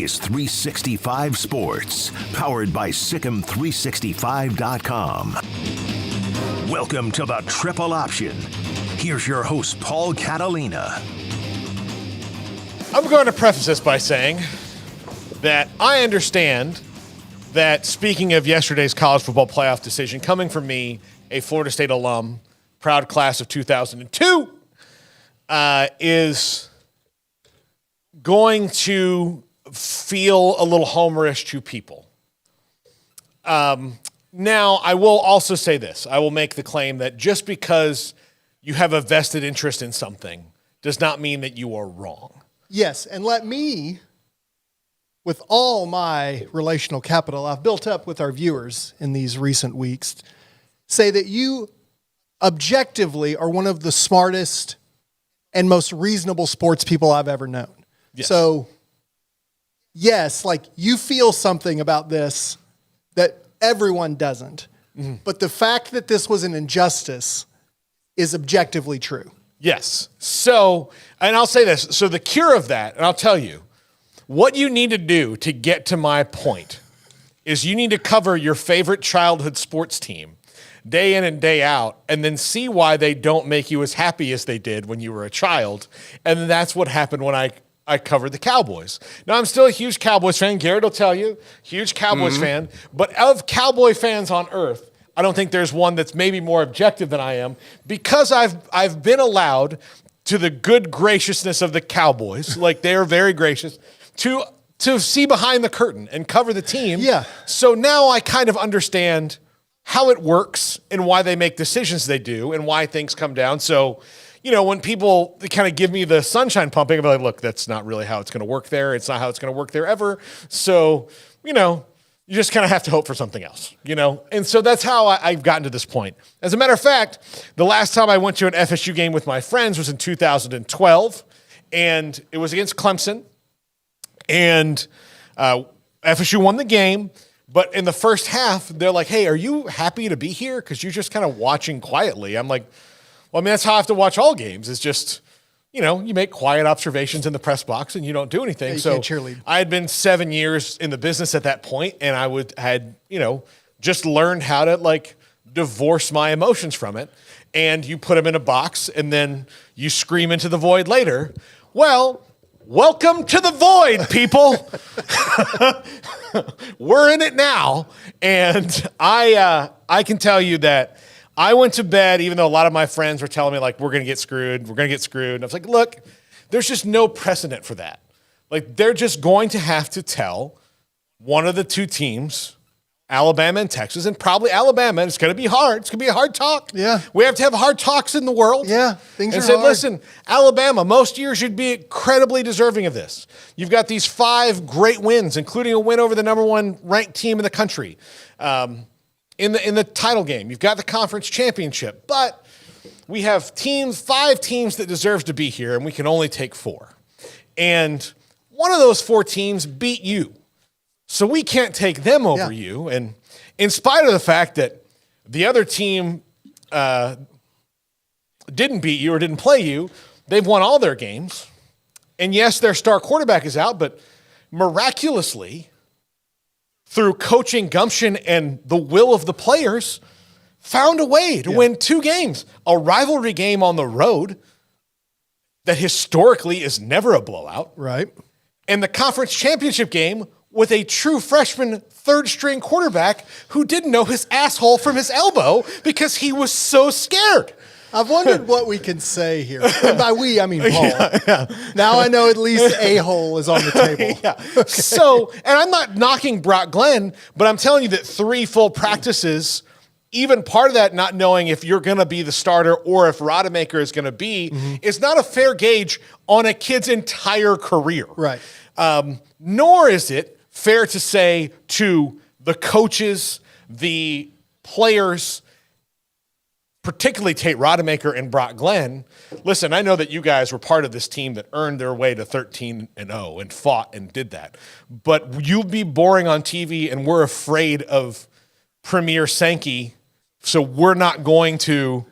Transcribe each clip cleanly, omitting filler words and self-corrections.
is 365 Sports, powered by Sikkim365.com. Welcome to the Triple Option. Here's your host, Paul Catalina. I'm going to preface this by saying that I understand that, speaking of yesterday's college football playoff decision, coming from me, a Florida State alum, proud class of 2002, is going to feel a little homerish to people. Now, I will also say this. I will make the claim that just because you have a vested interest in something does not mean that you are wrong. Yes, and let me, with all my relational capital I've built up with our viewers in these recent weeks, say that you objectively are one of the smartest and most reasonable sports people I've ever known. Yes. So, yes, like you feel something about this that everyone doesn't. Mm-hmm. But the fact that this was an injustice is objectively true. Yes. So, and I'll say this. So the cure of that, and I'll tell you, what you need to do to get to my point is you need to cover your favorite childhood sports team day in and day out, and then see why they don't make you as happy as they did when you were a child. And that's what happened when I covered the Cowboys. Now, I'm still a huge Cowboys fan. Garrett will tell you, huge Cowboys fan. But of Cowboy fans on earth, I don't think there's one that's maybe more objective than I am, because I've been allowed, to the good graciousness of the Cowboys, like they are very gracious, to see behind the curtain and cover the team. Yeah. So now I kind of understand how it works and why they make decisions they do and why things come down. So, you know, when people kind of give me the sunshine pumping, I'm like, look, that's not really how it's going to work there. It's not how it's going to work there ever. So, you know, you just kind of have to hope for something else, you know? And so that's how I've gotten to this point. As a matter of fact, the last time I went to an FSU game with my friends was in 2012, and it was against Clemson. And FSU won the game. But in the first half, they're like, hey, are you happy to be here? Because you're just kind of watching quietly. I'm like, well, I mean, that's how I have to watch all games. It's just, you know, you make quiet observations in the press box and you don't do anything. Yeah, so can't cheerlead. I had been 7 years in the business at that point, and had, you know, just learned how to, like, divorce my emotions from it. And you put them in a box, and then you scream into the void later. Well, welcome to the void, people. We're in it now. And I can tell you that I went to bed, even though a lot of my friends were telling me, like, we're going to get screwed. We're going to get screwed. And I was like, look, there's just no precedent for that. Like, they're just going to have to tell one of the two teams, Alabama and Texas, and probably Alabama. It's going to be hard. It's going to be a hard talk. Yeah. We have to have hard talks in the world. Yeah, things are hard. And say, listen, Alabama, most years you'd be incredibly deserving of this. You've got these 5 great wins, including a win over the number 1 ranked team in the country in the title game. You've got the conference championship. But we have 5 teams that deserve to be here, and we can only take 4. And one of those 4 teams beat you. So we can't take them over you. And in spite of the fact that the other team didn't beat you or didn't play you, they've won all their games. And yes, their star quarterback is out, but miraculously, through coaching gumption and the will of the players, found a way to win 2 games. A rivalry game on the road that historically is never a blowout. Right. And the conference championship game with a true freshman third-string quarterback who didn't know his asshole from his elbow because he was so scared. I've wondered what we can say here. And by we, I mean Paul. Yeah. Now I know at least a-hole is on the table. Yeah. Okay. So, and I'm not knocking Brock Glenn, but I'm telling you that 3 full practices, even part of that not knowing if you're going to be the starter or if Rodemaker is going to be, is not a fair gauge on a kid's entire career. Right. Nor is it fair to say to the coaches, the players, particularly Tate Rodemaker and Brock Glenn, listen, I know that you guys were part of this team that earned their way to 13-0 and fought and did that. But you'd be boring on TV, and we're afraid of Premier Sankey, so we're not going to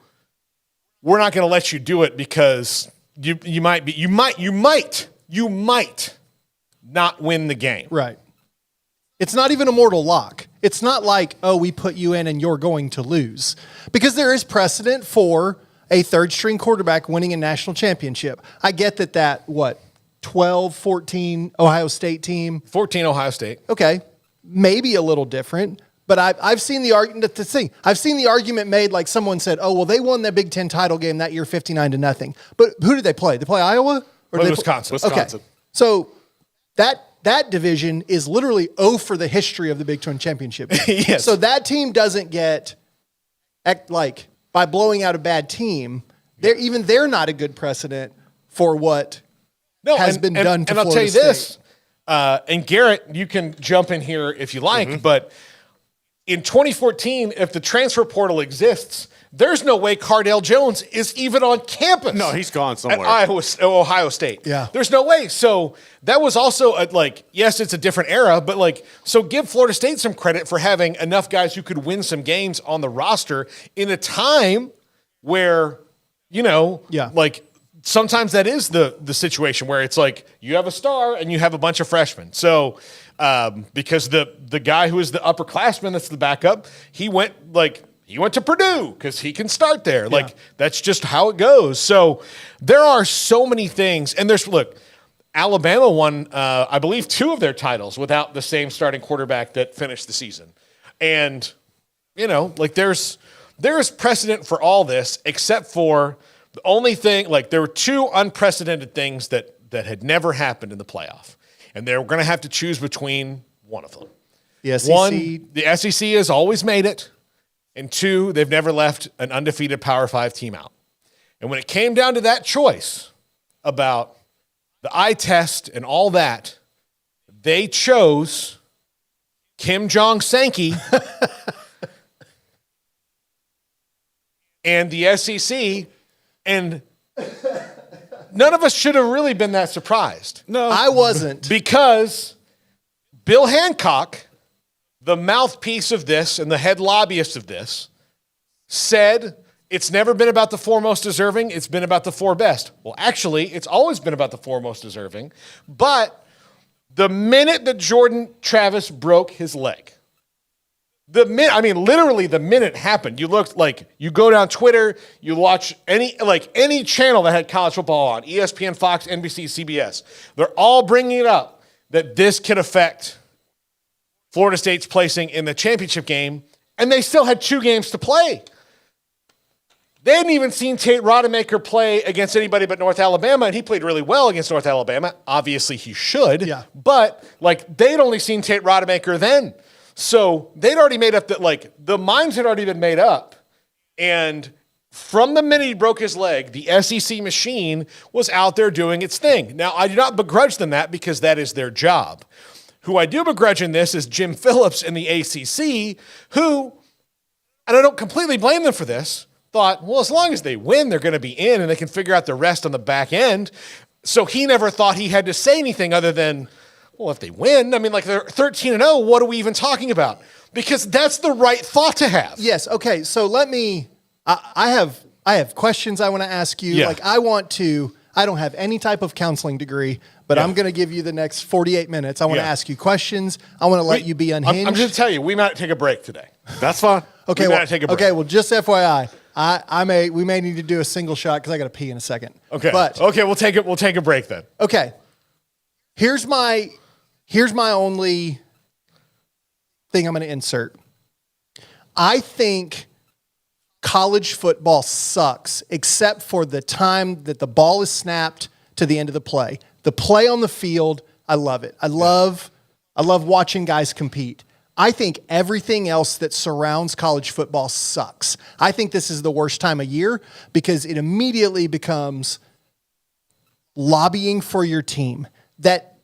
let you do it because you might not win the game. Right. It's not even a mortal lock. It's not like, oh, we put you in and you're going to lose. Because there is precedent for a third-string quarterback winning a national championship. I get that 12, 14 Ohio State team? 14 Ohio State. Okay, maybe a little different. But I've seen the argument. I've seen the argument made, like someone said, "Oh, well, they won the Big Ten title game that year, 59-0." But who did they play? They play Iowa or Wisconsin? Wisconsin. Okay, so that division is literally for the history of the Big Ten championship. Yes. So that team doesn't get like by blowing out a bad team. They're not a good precedent for what has been done to Florida And I'll tell you State. this, and Garrett, you can jump in here if you like, but in 2014, if the transfer portal exists, there's no way Cardale Jones is even on campus. No, he's gone somewhere. At Ohio State. Yeah. There's no way. So that was also yes, it's a different era, but so give Florida State some credit for having enough guys who could win some games on the roster in a time where, sometimes that is the situation where it's like you have a star and you have a bunch of freshmen. So because the guy who is the upperclassman that's the backup, he went to Purdue because he can start there. Yeah. That's just how it goes. So there are so many things. And Alabama won, I believe, 2 of their titles without the same starting quarterback that finished the season. And, there's precedent for all this except for the only thing, there were 2 unprecedented things that had never happened in the playoff. And they were going to have to choose between one of them. The SEC. 1, the SEC has always made it. And 2, they've never left an undefeated Power 5 team out. And when it came down to that choice about the eye test and all that, they chose Kim Jong-Sankey and the SEC, and none of us should have really been that surprised. No, I wasn't. Because Bill Hancock, the mouthpiece of this and the head lobbyist of this, said it's never been about the 4 most deserving, it's been about the 4 best. Well, actually, it's always been about the 4 most deserving, but the minute that Jordan Travis broke his leg, literally the minute it happened, you go down Twitter, you watch any channel that had college football on, ESPN, Fox, NBC, CBS, they're all bringing it up that this could affect Florida State's placing in the championship game, and they still had 2 games to play. They hadn't even seen Tate Rodemaker play against anybody but North Alabama, and he played really well against North Alabama. Obviously, he should. Yeah. But, they'd only seen Tate Rodemaker then. So they'd already made up that, the minds had already been made up. And from the minute he broke his leg, the SEC machine was out there doing its thing. Now, I do not begrudge them that because that is their job. Who I do begrudge in this is Jim Phillips in the ACC, who, and I don't completely blame them for this, thought, well, as long as they win, they're going to be in and they can figure out the rest on the back end. So he never thought he had to say anything other than, well, if they win, they're 13-0, what are we even talking about? Because that's the right thought to have. Yes. Okay. So I have questions I want to ask you. Yeah. I don't have any type of counseling degree, but I'm going to give you the next 48 minutes. I want to ask you questions. I want to let you be unhinged. I'm just to tell you, we might take a break today. That's fine. Okay. We might take a break. Okay. Well, just FYI, we may need to do a single shot because I got to pee in a second. Okay. But we'll take a break then. Okay. Here's my only thing I'm going to insert. I think college football sucks except for the time that the ball is snapped to the end of the play. The play on the field, I love it. I love watching guys compete. I think everything else that surrounds college football sucks. I think this is the worst time of year because it immediately becomes lobbying for your team. That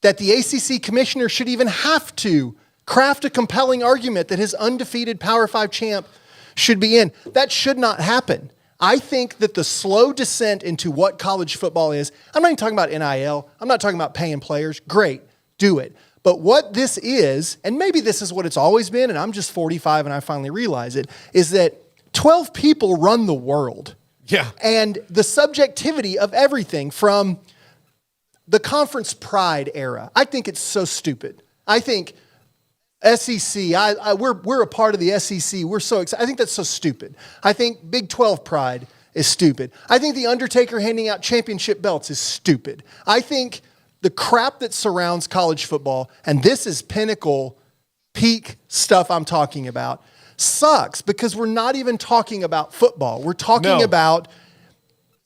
the ACC commissioner should even have to craft a compelling argument that his undefeated Power 5 champ should be in. That should not happen. I think that the slow descent into what college football is, I'm not even talking about NIL, I'm not talking about paying players. Great, do it. But what this is, and maybe this is what it's always been, and I'm just 45 and I finally realize it, is that 12 people run the world. Yeah. And the subjectivity of everything from the conference pride era. I think it's so stupid. I think SEC, we're a part of the SEC. We're so excited. I think that's so stupid. I think Big 12 pride is stupid. I think the Undertaker handing out championship belts is stupid. I think the crap that surrounds college football, and this is pinnacle, peak stuff I'm talking about, sucks because we're not even talking about football. We're talking about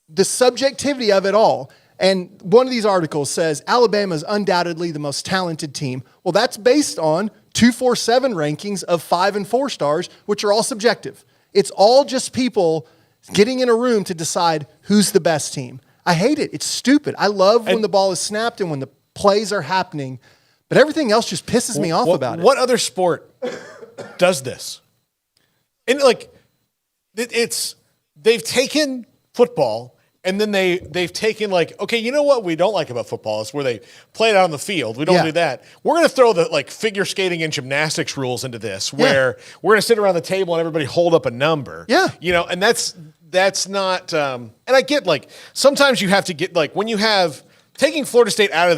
the subjectivity of it all. And one of these articles says Alabama is undoubtedly the most talented team. Well, that's based on 247 rankings of 5 and 4 stars, which are all subjective. It's all just people getting in a room to decide who's the best team. I hate it. It's stupid. I love when the ball is snapped and when the plays are happening, but everything else just pisses me off about it. What other sport does this? And they've taken football and then they've taken okay, you know what we don't like about football is where they play it out on the field. We don't do that. We're going to throw the figure skating and gymnastics rules into this where we're going to sit around the table and everybody hold up a number. Yeah. And that's not, and I get sometimes you have to get when you have taking Florida State out of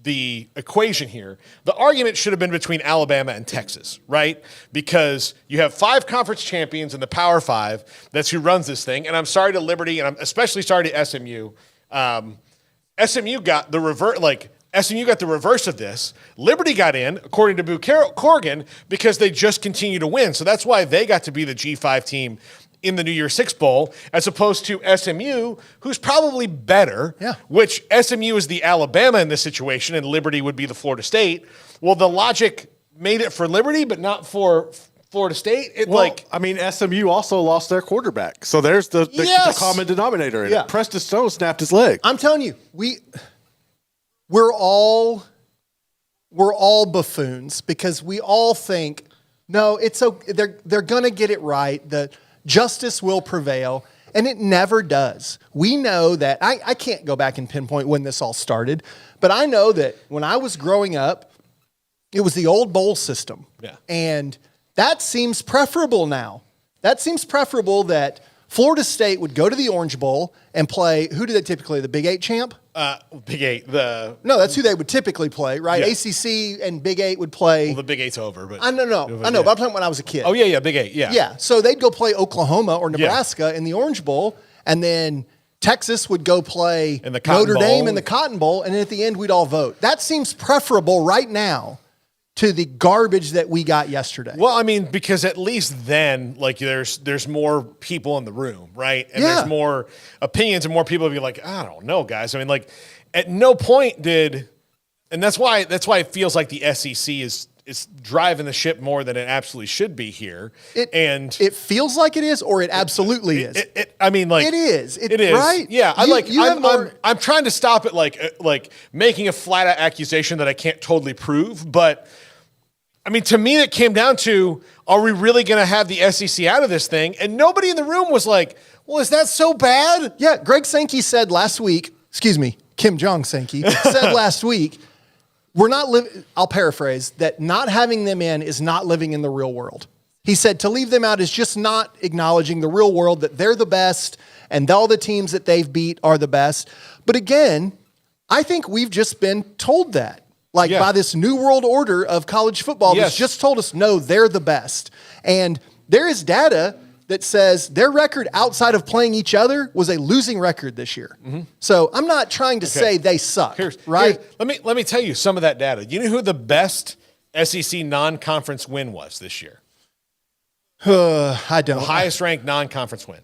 the equation here, the argument should have been between Alabama and Texas, right? Because you have 5 conference champions in the Power 5. That's who runs this thing. And I'm sorry to Liberty, and I'm especially sorry to SMU. SMU got the reverse of this. Liberty got in, according to Boo Corrigan, because they just continue to win. So that's why they got to be the G5 team in the New Year's Six Bowl, as opposed to SMU, who's probably better, which SMU is the Alabama in this situation, and Liberty would be the Florida State. Well, the logic made it for Liberty, but not for Florida State. SMU also lost their quarterback. So there's the common denominator in it. Preston Stone snapped his leg. I'm telling you, we're all buffoons because we all think, no, it's okay. They're going to get it right. The justice will prevail, and it never does. We know that. I can't go back and pinpoint when this all started, but I know that when I was growing up, it was the old bowl system. Yeah. And that seems preferable now. That seems preferable that Florida State would go to the Orange Bowl and play, who do they typically, the Big 8 champ? Big 8. No, that's who they would typically play, right? Yeah. ACC and Big 8 would play. Well, the Big 8's over. But I know, but I'm talking when I was a kid. Oh, yeah, Big 8, yeah. Yeah, so they'd go play Oklahoma or Nebraska in the Orange Bowl, and then Texas would go play Notre Dame in the Cotton Bowl, and then at the end we'd all vote. That seems preferable right now to the garbage that we got yesterday. Well, I mean, because at least then, there's more people in the room, right? And there's more opinions and more people be like, I don't know, guys. I mean, at no point and that's why it feels like the SEC is driving the ship more than it absolutely should be here. It feels like it is, or it absolutely is. It is. It is, right? Yeah, I'm trying to stop it making a flat out accusation that I can't totally prove, but I mean, to me, it came down to, are we really going to have the SEC out of this thing? And nobody in the room was like, well, is that so bad? Yeah, Greg Sankey said last week, Kim Jong-Sankey said last week, I'll paraphrase, that not having them in is not living in the real world. He said to leave them out is just not acknowledging the real world, that they're the best and all the teams that they've beat are the best. But again, I think we've just been told that. By this new world order of college football that's just told us, no, they're the best. And there is data that says their record outside of playing each other was a losing record this year. Mm-hmm. So I'm not trying to say they suck, right? Let me tell you some of that data. You know who the best SEC non-conference win was this year? I don't. The highest ranked non-conference win.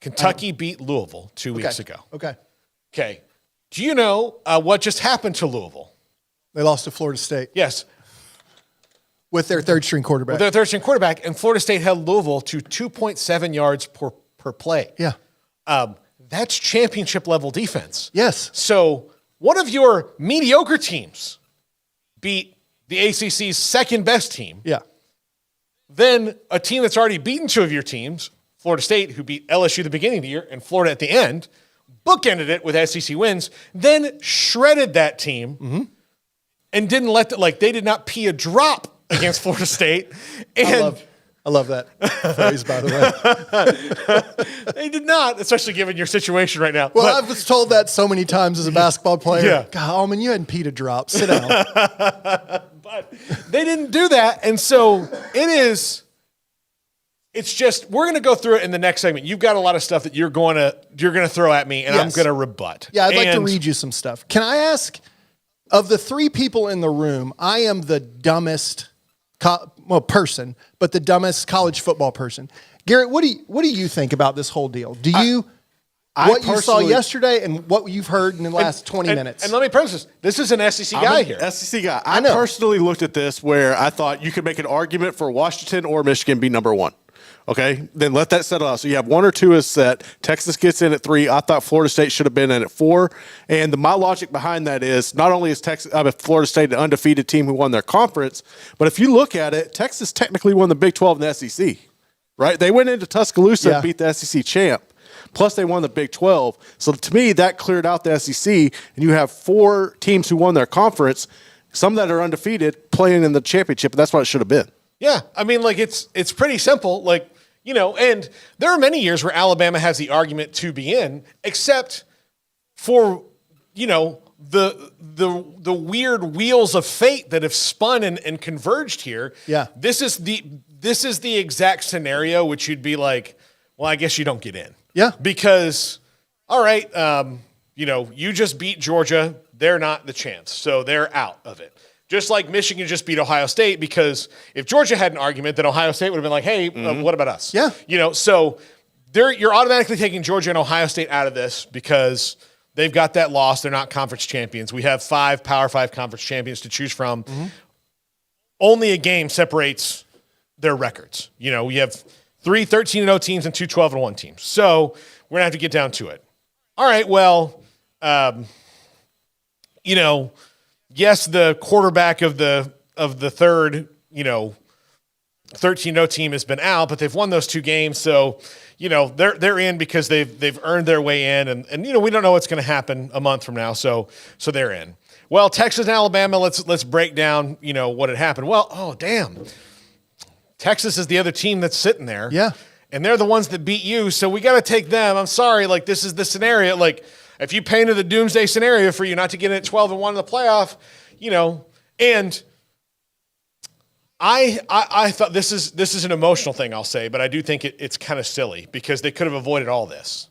Kentucky beat Louisville 2 weeks ago. Okay. Do you know what just happened to Louisville? They lost to Florida State. Yes. With their third-string quarterback. And Florida State held Louisville to 2.7 yards per play. Yeah. That's championship-level defense. Yes. So one of your mediocre teams beat the ACC's second-best team. Yeah. Then a team that's already beaten 2 of your teams, Florida State, who beat LSU at the beginning of the year, and Florida at the end, bookended it with SEC wins, then shredded that team and didn't they did not pee a drop against Florida State. And I love that phrase, by the way. They did not, especially given your situation right now. Well, I was told that so many times as a basketball player. Yeah. God, Alman, you hadn't peed a drop. Sit down. But they didn't do that. And so it's just, we're going to go through it in the next segment. You've got a lot of stuff that you're going to throw at me, and I'm going to rebut. Yeah, I'd like to read you some stuff. Can I ask, of the three people in the room, I am the dumbest person, but the dumbest college football person. Garrett, what do you think about this whole deal? Do you what you saw yesterday and what you've heard in the last 20 minutes? And let me preface this is an SEC guy here. SEC guy. I personally looked at this where I thought you could make an argument for Washington or Michigan be number one. Okay, then let that settle out. So you have 1 or 2 is set. Texas gets in at 3. I thought Florida State should have been in at 4. And my logic behind that is not only is Florida State an undefeated team who won their conference, but if you look at it, Texas technically won the Big 12 and the SEC, right? They went into Tuscaloosa and beat the SEC champ. Plus they won the Big 12. So to me, that cleared out the SEC, and you have 4 teams who won their conference, some that are undefeated, playing in the championship, and that's what it should have been. Yeah, I mean, like, it's pretty simple. Like, you know, and there are many years where Alabama has the argument to be in, except for, you know, the weird wheels of fate that have spun and converged here. Yeah. This is the exact scenario which you'd be like, well, I guess you don't get in. Yeah. Because, all right, you know, you just beat Georgia. They're not the chance. So they're out of it. Just like Michigan just beat Ohio State, because if Georgia had an argument, then Ohio State would have been like, hey, what about us? Yeah. You know, so you're automatically taking Georgia and Ohio State out of this because they've got that loss. They're not conference champions. We have 5 Power 5 conference champions to choose from. Mm-hmm. Only a game separates their records. You know, we have 3 13-0 teams and 2 12-1 teams. So we're going to have to get down to it. All right, well, you know, yes, the quarterback of the third, you know, 13-0 team has been out, but they've won those 2 games. So, you know, they're in because they've earned their way in, and you know, we don't know what's going to happen a month from now. So they're in. Well, Texas and Alabama, let's break down, you know, what had happened. Well, oh damn. Texas is the other team that's sitting there. Yeah. And they're the ones that beat you, so we got to take them. I'm sorry, like, this is the scenario. Like, if you painted the doomsday scenario for you not to get in at 12-1 in the playoff, you know, and I thought this is an emotional thing, I'll say, but I do think it's kind of silly because they could have avoided all this.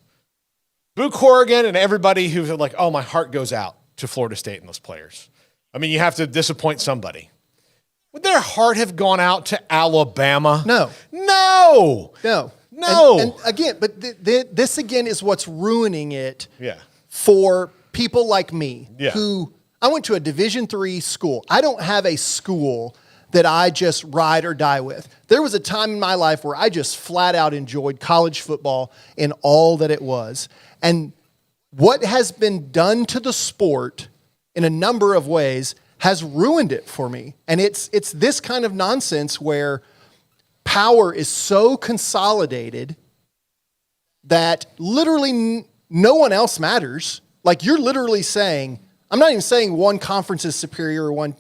Boo Corrigan and everybody who's like, oh, my heart goes out to Florida State and those players. I mean, you have to disappoint somebody. Would their heart have gone out to Alabama? No. And again, but this again is what's ruining it. Yeah. For people like me, who I went to a Division III school. I don't have a school that I just ride or die with. There was a time in my life where I just flat out enjoyed college football and all that it was. And what has been done to the sport in a number of ways has ruined it for me. And it's this kind of nonsense where power is so consolidated that literally no one else matters. Like, you're literally saying, I'm not even saying one conference is superior or one,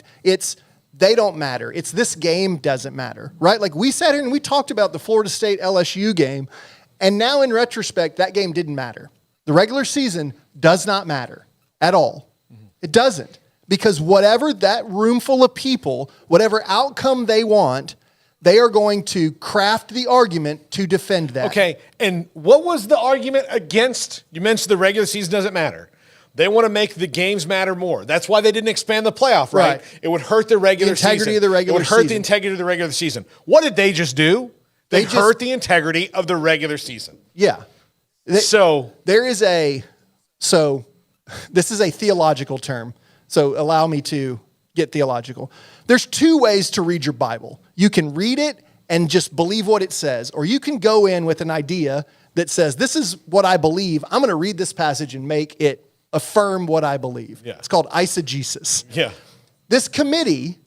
they don't matter. It's this game doesn't matter, right? Like, we sat here and we talked about the Florida State LSU game, and now in retrospect, that game didn't matter. The regular season does not matter at all. Mm-hmm. It doesn't. Because whatever that room full of people, whatever outcome they want, they are going to craft the argument to defend that. Okay, and what was the argument against? You mentioned the regular season doesn't matter. They want to make the games matter more. That's why they didn't expand the playoff, right? It would hurt the regular season. The integrity of the regular season. It would hurt the integrity of the regular season. What did they just do? They hurt the integrity of the regular season. Yeah. This is a theological term. So allow me to get theological. There's 2 ways to read your Bible. You can read it and just believe what it says, or you can go in with an idea that says, this is what I believe. I'm going to read this passage and make it affirm what I believe. Yeah. It's called eisegesis. Yeah. This committee,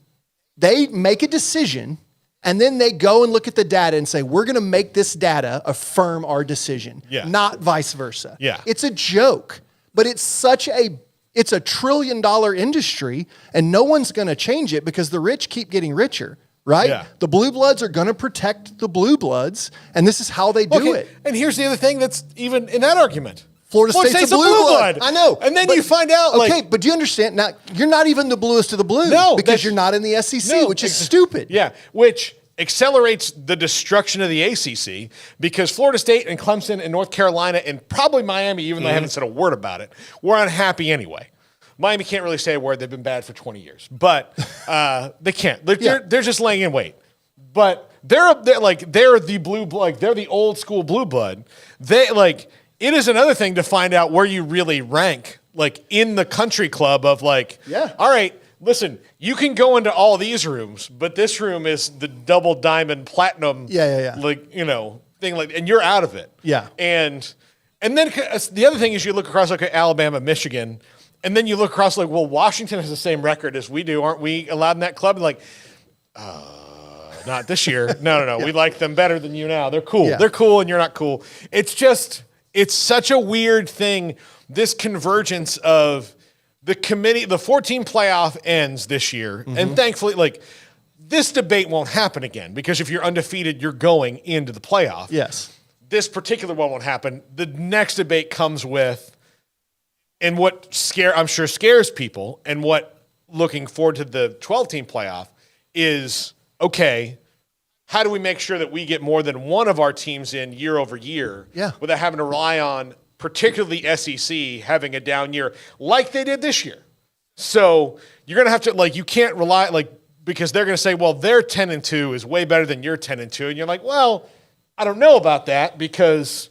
they make a decision, and then they go and look at the data and say, we're going to make this data affirm our decision, not vice versa. Yeah. It's a joke, but it's a $1 trillion industry, and no one's going to change it because the rich keep getting richer. right? Yeah. The Blue Bloods are going to protect the Blue Bloods, and this is how they do it. And here's the other thing that's even in that argument. Florida State's a blue blood. I know. And then you find out, okay, but do you understand? Now, you're not even the bluest of the blue. No, because you're not in the SEC, which is stupid. Yeah, which accelerates the destruction of the ACC because Florida State and Clemson and North Carolina and probably Miami, even though I haven't said a word about it, we're unhappy anyway. Miami can't really say a word. They've been bad for 20 years, but they can't. They're just laying in wait. But they're the blue, like they're the old school blue blood. It is another thing to find out where you really rank, like in the country club of like, all right, listen, you can go into all these rooms, but this room is the double diamond platinum, like, thing like, and you're out of it. Yeah. And then the other thing is you look across like Alabama, Michigan, and then you look across like, well, Washington has the same record as we do. Aren't we allowed in that club? And like, not this year. No. We like them better than you now. They're cool. Yeah. They're cool and you're not cool. It's such a weird thing, this convergence of the committee, the 14 playoff ends this year. And thankfully, like, this debate won't happen again because if you're undefeated, you're going into the playoff. Yes. This particular one won't happen. The next debate comes with, and what I'm sure scares people, and what looking forward to the 12-team playoff is, okay, how do we make sure that we get more than one of our teams in year over year without having to rely on particularly SEC having a down year like they did this year? So you're going to have to, like, you can't rely, like, because they're going to say, well, their 10-2 is way better than your 10-2. And you're like, well, I don't know about that because,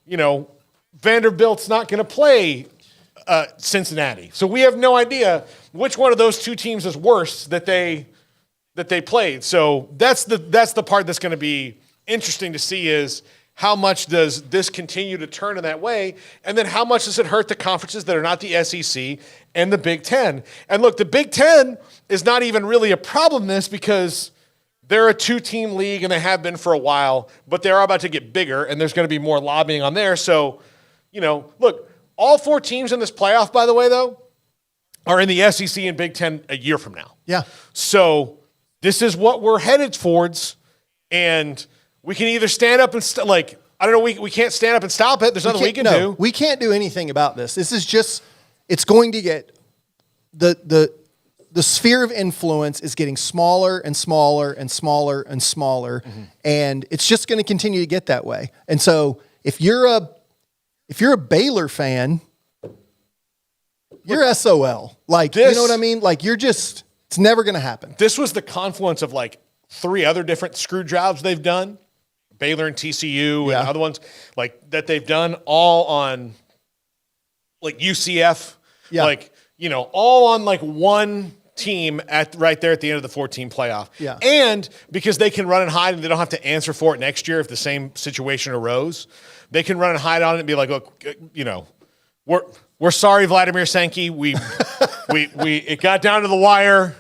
Vanderbilt's not going to play Cincinnati. So we have no idea which one of those two teams is worse that they played. So that's the part that's going to be interesting to see is how much does this continue to turn in that way? And then how much does it hurt the conferences that are not the SEC and the Big Ten? And look, the Big Ten is not even really a problem in this because they're a two-team league and they have been for a while, but they are about to get bigger and there's going to be more lobbying on there. So, look, all four teams in this playoff, by the way, though, are in the SEC and Big Ten a year from now. Yeah. So this is what we're headed towards, and we can either stand up and I don't know, we can't stand up and stop it. There's nothing we can do. We can't do anything about this. This is just, it's going to get, the sphere of influence is getting smaller and smaller and smaller and smaller, and it's just going to continue to get that way. And so if you're a Baylor fan, you're SOL. Like, you know what I mean? Like, it's never going to happen. This was the confluence of like three other different screw jobs they've done, Baylor and TCU and other ones like that they've done all on like UCF, all on like one team right there at the end of the 14 playoff. Yeah. And because they can run and hide and they don't have to answer for it next year if the same situation arose, they can run and hide on it and be like, look, we're sorry, Vladimir Sankey. It got down to the wire.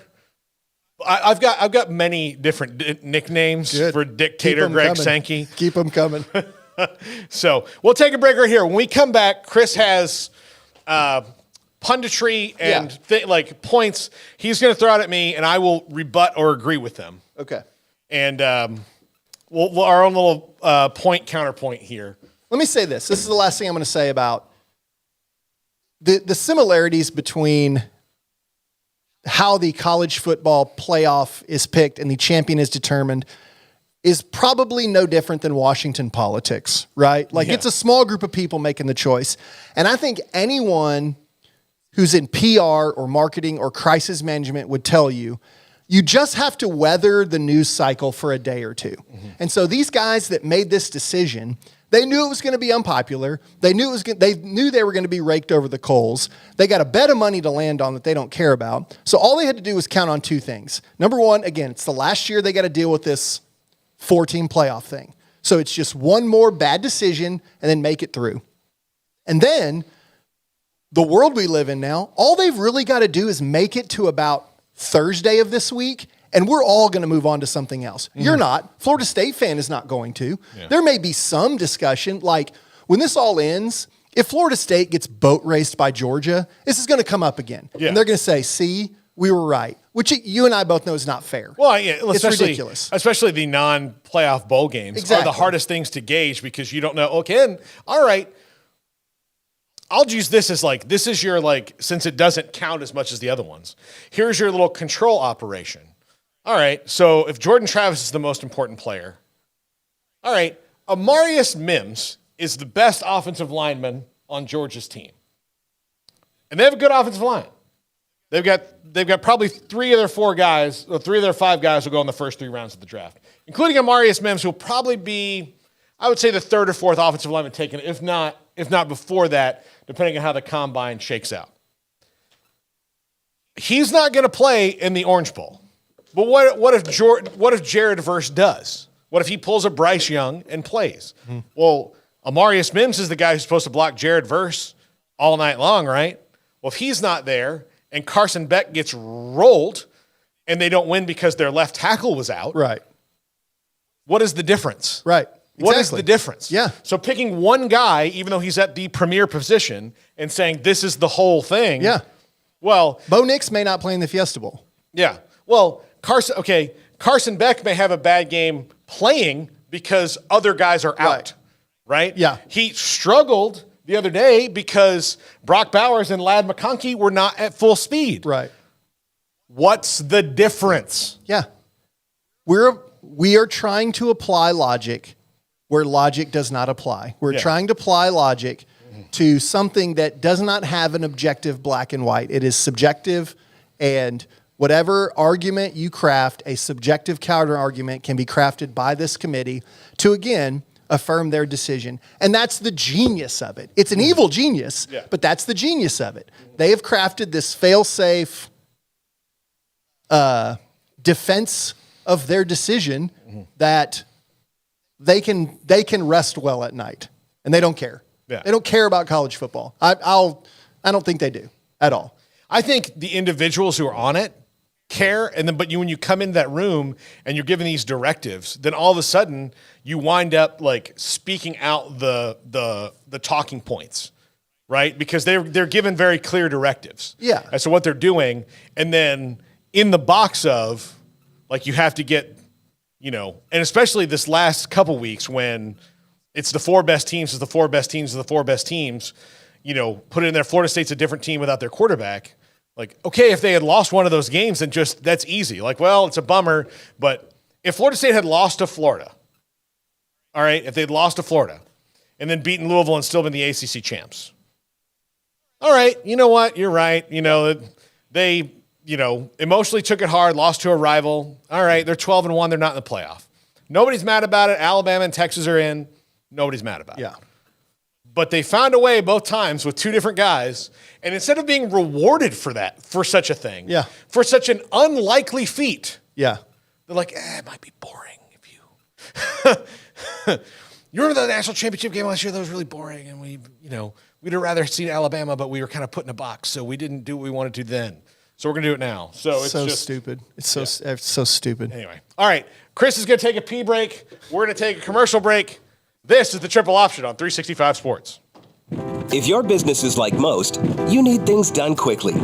I've got many different nicknames for dictator Greg Sankey. Keep them coming. So we'll take a break right here. When we come back, Chris has punditry and points he's going to throw out at me, and I will rebut or agree with them. Okay. And we'll our own little counterpoint here. Let me say this. This is the last thing I'm going to say about the similarities between how the college football playoff is picked and the champion is determined is probably no different than Washington politics, right? Like, it's a small group of people making the choice. And I think anyone who's in PR or marketing or crisis management would tell you, you just have to weather the news cycle for a day or two. And so these guys that made this decision, they knew it was going to be unpopular. They knew they were going to be raked over the coals. They got a bet of money to land on that they don't care about. So all they had to do was count on two things. Number one, again, it's the last year they got to deal with this 4-team playoff thing. So it's just one more bad decision and then make it through. And then the world we live in now, all they've really got to do is make it to about Thursday of this week, and we're all going to move on to something else. You're not. Florida State fan is not going to. Yeah. There may be some discussion, like when this all ends, if Florida State gets boat raced by Georgia, this is going to come up again. Yeah. And they're going to say, see, we were right. which you and I both know is not fair. Well, yeah, it's ridiculous. Especially the non-playoff bowl games are the hardest things to gauge because you don't know, okay, all right, I'll use this as like, this is your like, since it doesn't count as much as the other ones, here's your little control operation. All right, so if Jordan Travis is the most important player, all right, Amarius Mims is the best offensive lineman on Georgia's team. And they have a good offensive line. They've got probably 3 of their 5 guys will go in the first 3 rounds of the draft, including Amarius Mims, who will probably be, I would say, the 3rd or 4th offensive lineman taken, if not before that, depending on how the combine shakes out. He's not going to play in the Orange Bowl. But what if Jared Verse does? What if he pulls a Bryce Young and plays? Mm-hmm. Well, Amarius Mims is the guy who's supposed to block Jared Verse all night long, right? Well, if he's not there and Carson Beck gets rolled and they don't win because their left tackle was out, right? What is the difference? Right. Exactly. What is the difference? Yeah. So picking one guy, even though he's at the premier position, and saying this is the whole thing. Yeah. Well, Bo Nix may not play in the Fiesta Bowl. Yeah. Well, Carson Beck may have a bad game playing because other guys are out. Right? Yeah. He struggled the other day because Brock Bowers and Ladd McConkey were not at full speed. Right. What's the difference? Yeah. We are trying to apply logic where logic does not apply. We're trying to apply logic to something that does not have an objective black and white. It is subjective, and whatever argument you craft, a subjective counter argument can be crafted by this committee to, again, affirm their decision. And that's the genius of it. It's an evil genius, but that's the genius of it. They have crafted this fail-safe defense of their decision that they can rest well at night, and they don't care. Yeah. They don't care about college football. I don't think they do at all. I think the individuals who are on it care, but when you come into that room and you're given these directives, then all of a sudden you wind up like speaking out the talking points, right? Because they're given very clear directives, as to what they're doing, and then in the box of like you have to get, and especially this last couple weeks when it's the 4 best teams, put it in there. Florida State's a different team without their quarterback. Like, okay, if they had lost one of those games, then that's easy. Like, well, it's a bummer, but if Florida State had lost to Florida, all right, if they'd lost to Florida and then beaten Louisville and still been the ACC champs, all right, you know what? You're right. They, emotionally took it hard, lost to a rival. All right, they're 12-1. They're not in the playoff. Nobody's mad about it. Alabama and Texas are in. Nobody's mad about it. Yeah. But they found a way both times with 2 different guys, and instead of being rewarded for such a thing, for such an unlikely feat, they're like, it might be boring if you. You remember the national championship game last year? That was really boring, and we'd have rather seen Alabama, but we were kind of put in a box, so we didn't do what we wanted to then. So we're gonna do it now. So it's so just stupid. It's so stupid. Anyway, all right. Chris is gonna take a pee break. We're gonna take a commercial break. This is the Triple Option on 365 Sports. If your business is like most, you need things done quickly.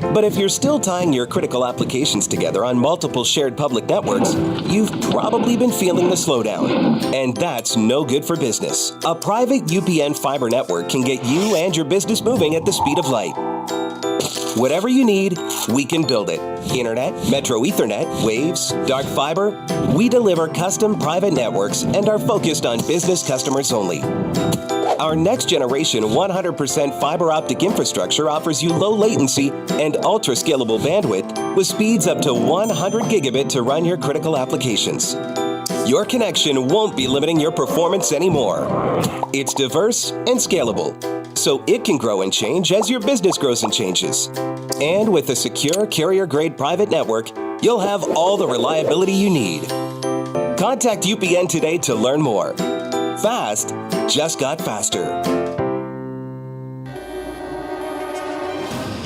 But if you're still tying your critical applications together on multiple shared public networks, you've probably been feeling the slowdown. And that's no good for business. A private UPN fiber network can get you and your business moving at the speed of light. Whatever you need, we can build it. Internet, Metro Ethernet, Waves, dark fiber. We deliver custom private networks and are focused on business customers only. Our next generation 100% fiber optic infrastructure offers you low latency and ultra scalable bandwidth with speeds up to 100 gigabit to run your critical applications. Your connection won't be limiting your performance anymore. It's diverse and scalable, so it can grow and change as your business grows and changes. And with a secure carrier-grade private network, you'll have all the reliability you need. Contact UPN today to learn more. Fast just got faster.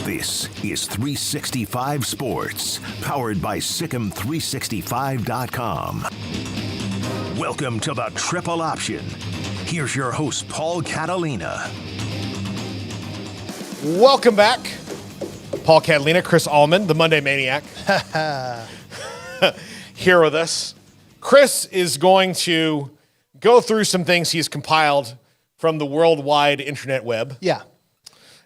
This is 365 Sports, powered by Sikkim365.com. Welcome to the Triple Option. Here's your host, Paul Catalina. Welcome back. Paul Catalina, Chris Allman, the Monday Maniac, here with us. Chris is going to go through some things he's compiled from the worldwide internet web. Yeah.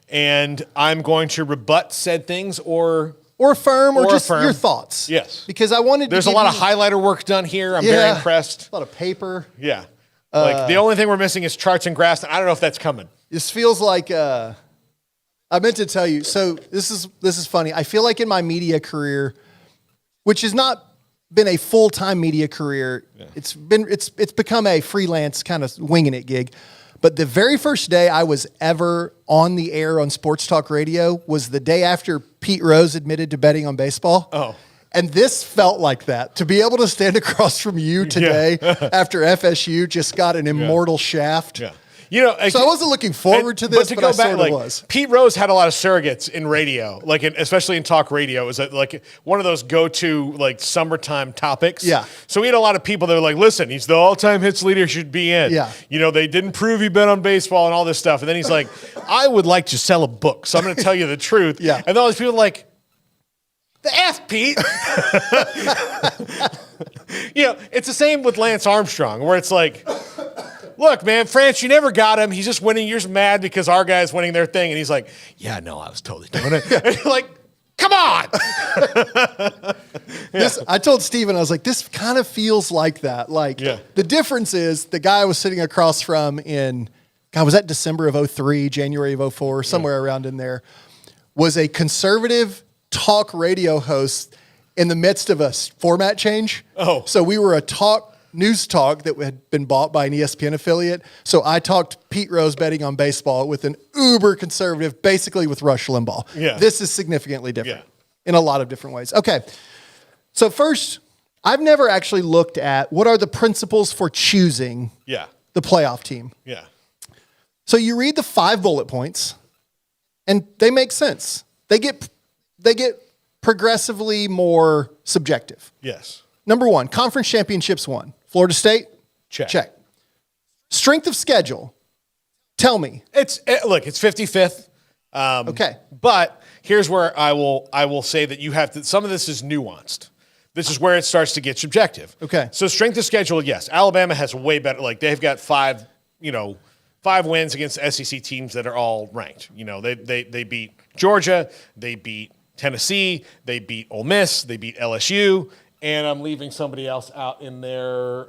And I'm going to rebut said things or affirm or just affirm. your thoughts. Yes. Because I wanted There's to a lot of highlighter work done here. I'm very impressed. A lot of paper. Yeah. Like the only thing we're missing is charts and graphs. And I don't know if that's coming. This feels like I meant to tell you. So this is funny. I feel like in my media career, which has not been a full-time media career, it's become a freelance kind of winging it gig. But the very first day I was ever on the air on sports talk radio was the day after Pete Rose admitted to betting on baseball. Oh. And this felt like that. To be able to stand across from you today after FSU just got an immortal shaft. Yeah. You know, so I wasn't looking forward to this, but I sort of was. Pete Rose had a lot of surrogates in radio, especially in talk radio. It was like one of those go-to like summertime topics. Yeah. So we had a lot of people that were like, listen, he's the all-time hits leader, should be in. Yeah. You know, they didn't prove he bet on baseball and all this stuff. And then he's like, I would like to sell a book, so I'm going to tell you the truth. Yeah. And all these people are like, the F, Pete. You know, it's the same with Lance Armstrong, where it's like, look, man, France, you never got him. He's just winning. You're just mad because our guy's winning their thing. And he's like, yeah, no, I was totally doing it. And you're like, come on. I told Steven, I was like, this kind of feels like that. Like the difference is the guy I was sitting across from was that December of 03, January of 04, somewhere around in there, was a conservative talk radio host in the midst of a format change. Oh. So we were a news talk that had been bought by an ESPN affiliate. So I talked Pete Rose betting on baseball with an uber conservative, basically with Rush Limbaugh. Yeah. This is significantly different in a lot of different ways. Okay. So first, I've never actually looked at what are the principles for choosing the playoff team. Yeah. So you read the 5 bullet points and they make sense. They get progressively more subjective. Yes. Number 1, conference championships won. Florida State? Check. Strength of schedule. Tell me. It's 55th. Okay. But here's where I will say that you have to, some of this is nuanced. This is where it starts to get subjective. Okay. So strength of schedule, yes. Alabama has way better, like they've got 5 wins against SEC teams that are all ranked. You know, they beat Georgia, they beat Tennessee, they beat Ole Miss, they beat LSU, and I'm leaving somebody else out in there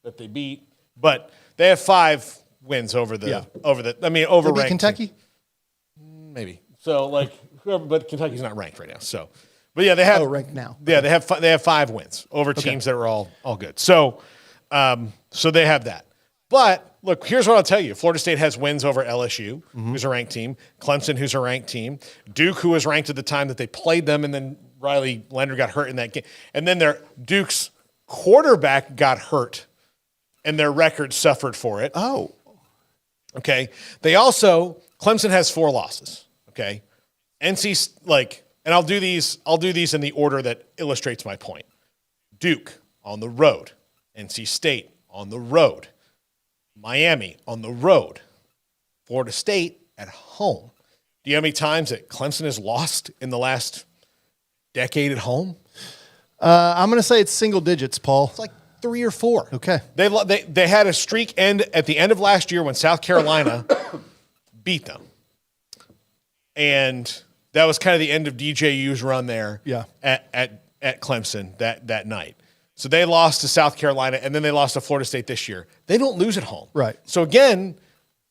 that they beat. But they have 5 wins over They beat Kentucky? Maybe. So but Kentucky's not ranked right now. So, but yeah, they have ranked now. Yeah, they have 5 wins over teams that are all good. So, so they have that. But look, here's what I'll tell you. Florida State has wins over LSU, who's a ranked team, Clemson, who's a ranked team, Duke, who was ranked at the time that they played them, and then Riley Leonard got hurt in that game. And then Duke's quarterback got hurt, and their record suffered for it. Oh. Okay. Clemson has 4 losses. Okay. NC's and I'll do these in the order that illustrates my point. Duke on the road, NC State on the road, Miami on the road, Florida State at home. Do you know how many times that Clemson has lost in the last decade at home? I'm going to say it's single digits, Paul. It's like 3 or 4. Okay. They had a streak end at the end of last year when South Carolina beat them. And that was kind of the end of DJU's run there at Clemson that night. So they lost to South Carolina, and then they lost to Florida State this year. They don't lose at home. Right. So again,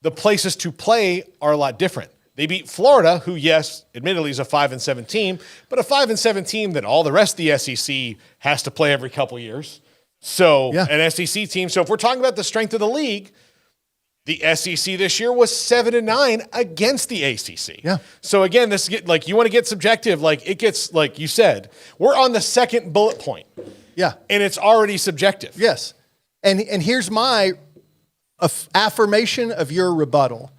the places to play are a lot different. They beat Florida, who, yes, admittedly is a 5-7 team, but a 5-7 team that all the rest of the SEC has to play every couple years. So an SEC team. So if we're talking about the strength of the league, the SEC this year was 7-9 against the ACC. Yeah. So again, you want to get subjective. It gets, like you said, we're on the second bullet point. Yeah. And it's already subjective. Yes. And here's my affirmation of your rebuttal.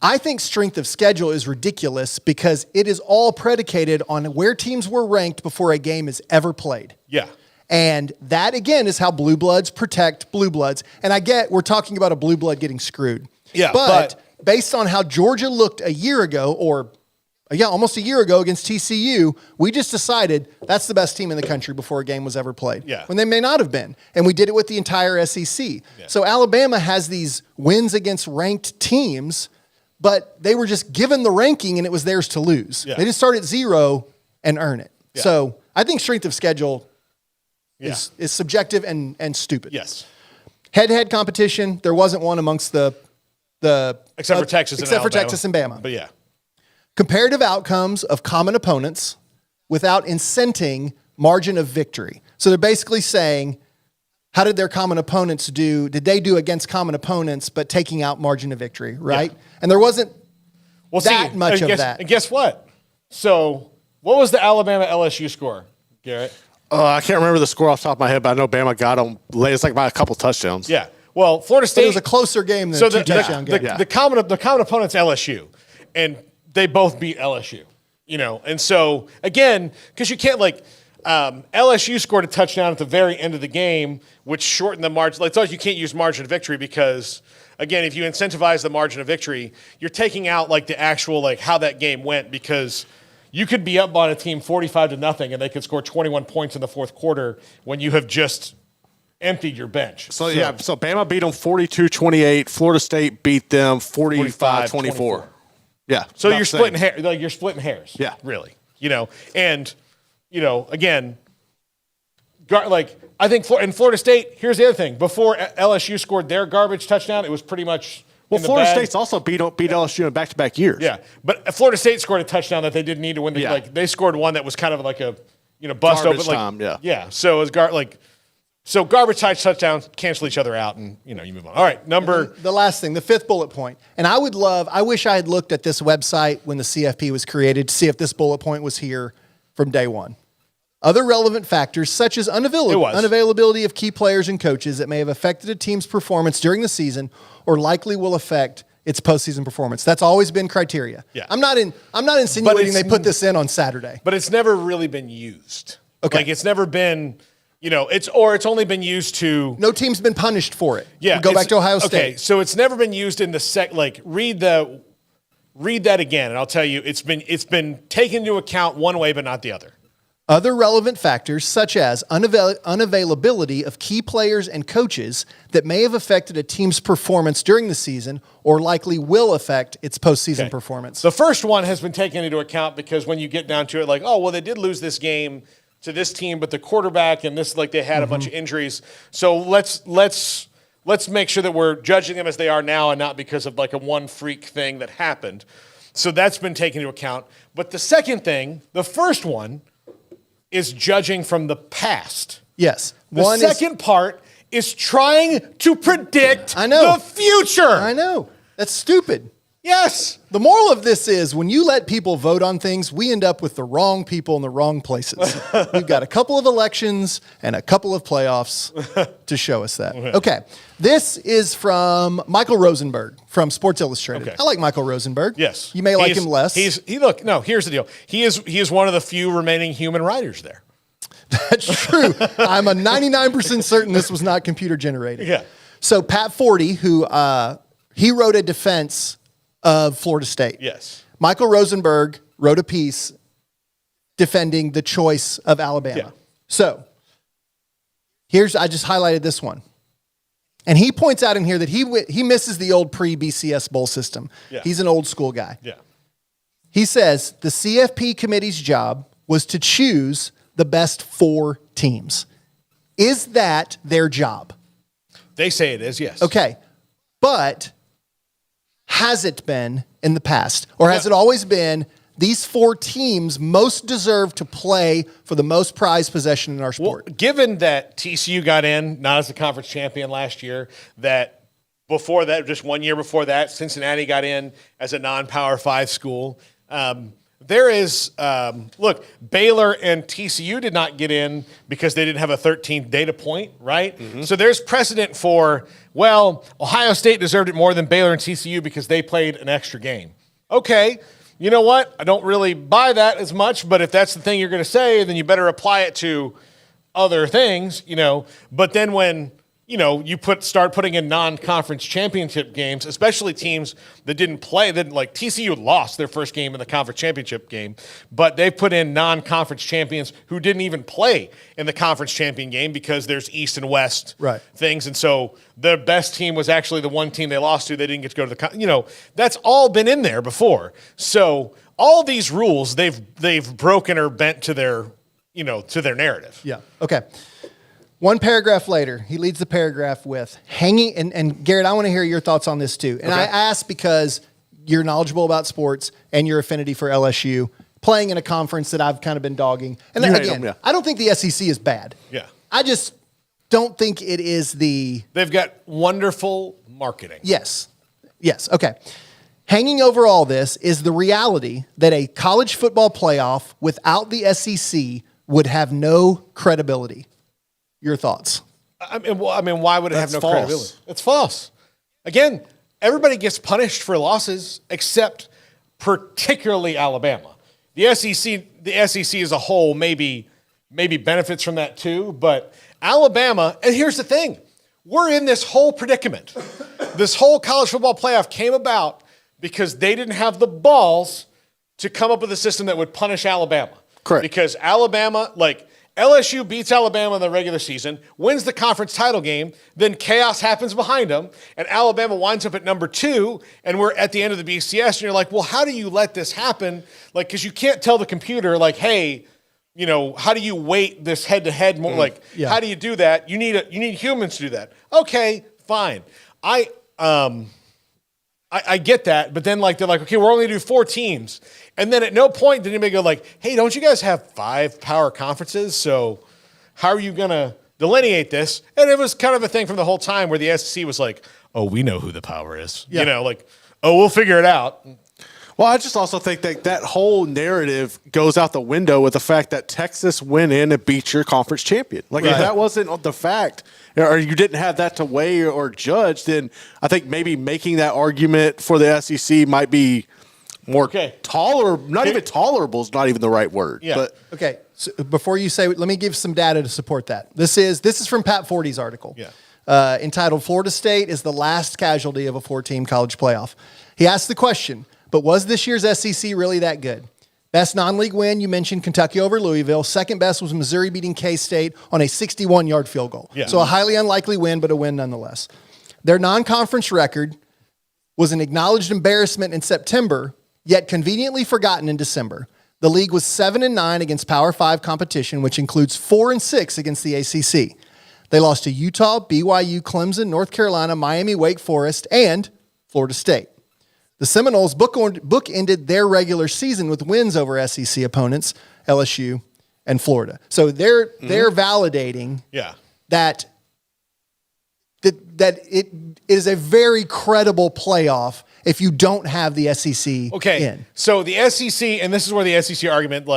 I think strength of schedule is ridiculous because it is all predicated on where teams were ranked before a game is ever played. Yeah. And that, again, is how blue bloods protect blue bloods. And I get we're talking about a blue blood getting screwed. Yeah. But based on how Georgia looked a year ago or almost a year ago against TCU, we just decided that's the best team in the country before a game was ever played. Yeah. When they may not have been. And we did it with the entire SEC. Yeah. So Alabama has these wins against ranked teams, but they were just given the ranking and it was theirs to lose. Yeah. They didn't start at 0 and earn it. Yeah. So I think strength of schedule is subjective and stupid. Yes. Head-to-head competition, there wasn't one amongst the except for Texas and Bama. But yeah. Comparative outcomes of common opponents without incenting margin of victory. So they're basically saying, how did their common opponents do? Did they do against common opponents, but taking out margin of victory, right? Yeah. And there wasn't that much of that. And guess what? So what was the Alabama LSU score, Garrett? I can't remember the score off the top of my head, but I know Bama got them. It's like by a couple touchdowns. Yeah. Well, Florida State. But it was a closer game than a two-touchdown game. The common opponent's LSU. And they both beat LSU, and so again, because you can't LSU scored a touchdown at the very end of the game, which shortened the margin. It's always you can't use margin of victory because again, if you incentivize the margin of victory, you're taking out the actual how that game went because you could be up on a team 45-0 and they could score 21 points in the fourth quarter when you have just emptied your bench. So Bama beat them 42-28. Florida State beat them 45-24. Yeah. So you're splitting you're splitting hairs. Yeah. Really. And again, I think in Florida State, here's the other thing. Before LSU scored their garbage touchdown, it was pretty much Florida State's also beat LSU in back-to-back years. Yeah. But Florida State scored a touchdown that they didn't need to win. They scored one that was kind of like a bust garbage open. Time, yeah. Yeah. So it was So garbage time touchdowns cancel each other out, and you move on. All right, the last thing, the fifth bullet point, and I wish I had looked at this website when the CFP was created to see if this bullet point was here from day one. Other relevant factors such as unavailability of key players and coaches that may have affected a team's performance during the season or likely will affect its postseason performance. That's always been criteria. Yeah. I'm not insinuating they put this in on Saturday, but it's never really been used. Okay, it's never been. It's only been used to. No team's been punished for it. Yeah, go back to Ohio State. Okay, so it's never been used in the read that again, and I'll tell you, it's been taken into account one way, but not the other. Other relevant factors such as unavailability of key players and coaches that may have affected a team's performance during the season or likely will affect its postseason performance. The first one has been taken into account because when you get down to it, they did lose this game to this team, but the quarterback and this, they had a bunch of injuries. So let's make sure that we're judging them as they are now and not because of a one freak thing that happened. So that's been taken into account. But the second thing, the first one, is judging from the past. Yes. The second part is trying to predict the future. I know. That's stupid. Yes. The moral of this is when you let people vote on things, we end up with the wrong people in the wrong places. We've got a couple of elections and a couple of playoffs to show us that. Okay. This is from Michael Rosenberg from Sports Illustrated. Okay. I like Michael Rosenberg. Yes. You may like him less. Here's the deal. He is one of the few remaining human writers there. That's true. I'm a 99% certain this was not computer generated. Yeah. So Pat Forty, who he wrote a defense of Florida State. Yes. Michael Rosenberg wrote a piece defending the choice of Alabama. Yeah. So I just highlighted this one. And he points out in here that he misses the old pre-BCS bowl system. Yeah. He's an old school guy. Yeah. He says the CFP committee's job was to choose the best 4 teams. Is that their job? They say it is, yes. Okay. But has it been in the past? Or has it always been these 4 teams most deserve to play for the most prized possession in our sport? Well, given that TCU got in, not as the conference champion last year, that before that, just 1 year before that, Cincinnati got in as a non-Power 5 school. There is, Baylor and TCU did not get in because they didn't have a 13th data point, right? Mm-hmm. So there's precedent for, Ohio State deserved it more than Baylor and TCU because they played an extra game. Okay, you know what? I don't really buy that as much, but if that's the thing you're going to say, then you better apply it to other things, But then when, you start putting in non-conference championship games, especially teams that didn't play. That like TCU lost their first game in the conference championship game, but they put in non-conference champions who didn't even play in the conference champion game because there's East and West things, and so the best team was actually the one team they lost to. They didn't get to go to the that's all been in there before. So all these rules they've broken or bent to their to their narrative. Yeah. Okay. One paragraph later, he leads the paragraph with hanging, and Garrett, I want to hear your thoughts on this too. And I ask because you're knowledgeable about sports and your affinity for LSU, playing in a conference that I've kind of been dogging. And again, I don't think the SEC is bad. Yeah. I just don't think it is the... They've got wonderful marketing. Yes. Okay. Hanging over all this is the reality that a college football playoff without the SEC would have no credibility. Your thoughts? I mean, why would it have no false. credibility? It's false. Again, everybody gets punished for losses, except particularly Alabama. The SEC as a whole maybe benefits from that too, but Alabama. And here's the thing: we're in this whole predicament. This whole college football playoff came about because they didn't have the balls to come up with a system that would punish Alabama. Correct. Because Alabama, LSU beats Alabama in the regular season, wins the conference title game, then chaos happens behind them, and Alabama winds up at number 2, and we're at the end of the BCS, and you're like, well, how do you let this happen? Because you can't tell the computer, hey, how do you weight this head-to-head more? How do you do that? You need humans to do that. Okay, fine. I get that, but then they're like, okay, we're only going to do 4 teams. And then at no point did anybody go hey, don't you guys have 5 power conferences? So how are you going to delineate this? And it was kind of a thing from the whole time where the SEC was like, oh, we know who the power is. Yeah. Oh, we'll figure it out. Well, I just also think that whole narrative goes out the window with the fact that Texas went in and beat your conference champion. If that wasn't the fact, or you didn't have that to weigh or judge, then I think maybe making that argument for the SEC might be more tolerable. Not even tolerable is not even the right word. Yeah. But Okay, so before you say, let me give some data to support that. This is from Pat Forty's article, entitled "Florida State is the last casualty of a 4-team college playoff." He asked the question, but was this year's SEC really that good? Best non-league win, you mentioned Kentucky over Louisville. Second best was Missouri beating K-State on a 61-yard field goal. Yeah. So a highly unlikely win, but a win nonetheless. Their non-conference record was an acknowledged embarrassment in September, yet conveniently forgotten in December. The league was 7-9 against Power 5 competition, which includes 4-6 against the ACC. They lost to Utah, BYU, Clemson, North Carolina, Miami, Wake Forest, and Florida State. The Seminoles bookended their regular season with wins over SEC opponents, LSU and Florida. So they're validating that it is a very credible playoff if you don't have the SEC in. So the SEC, and this is where the SEC argument,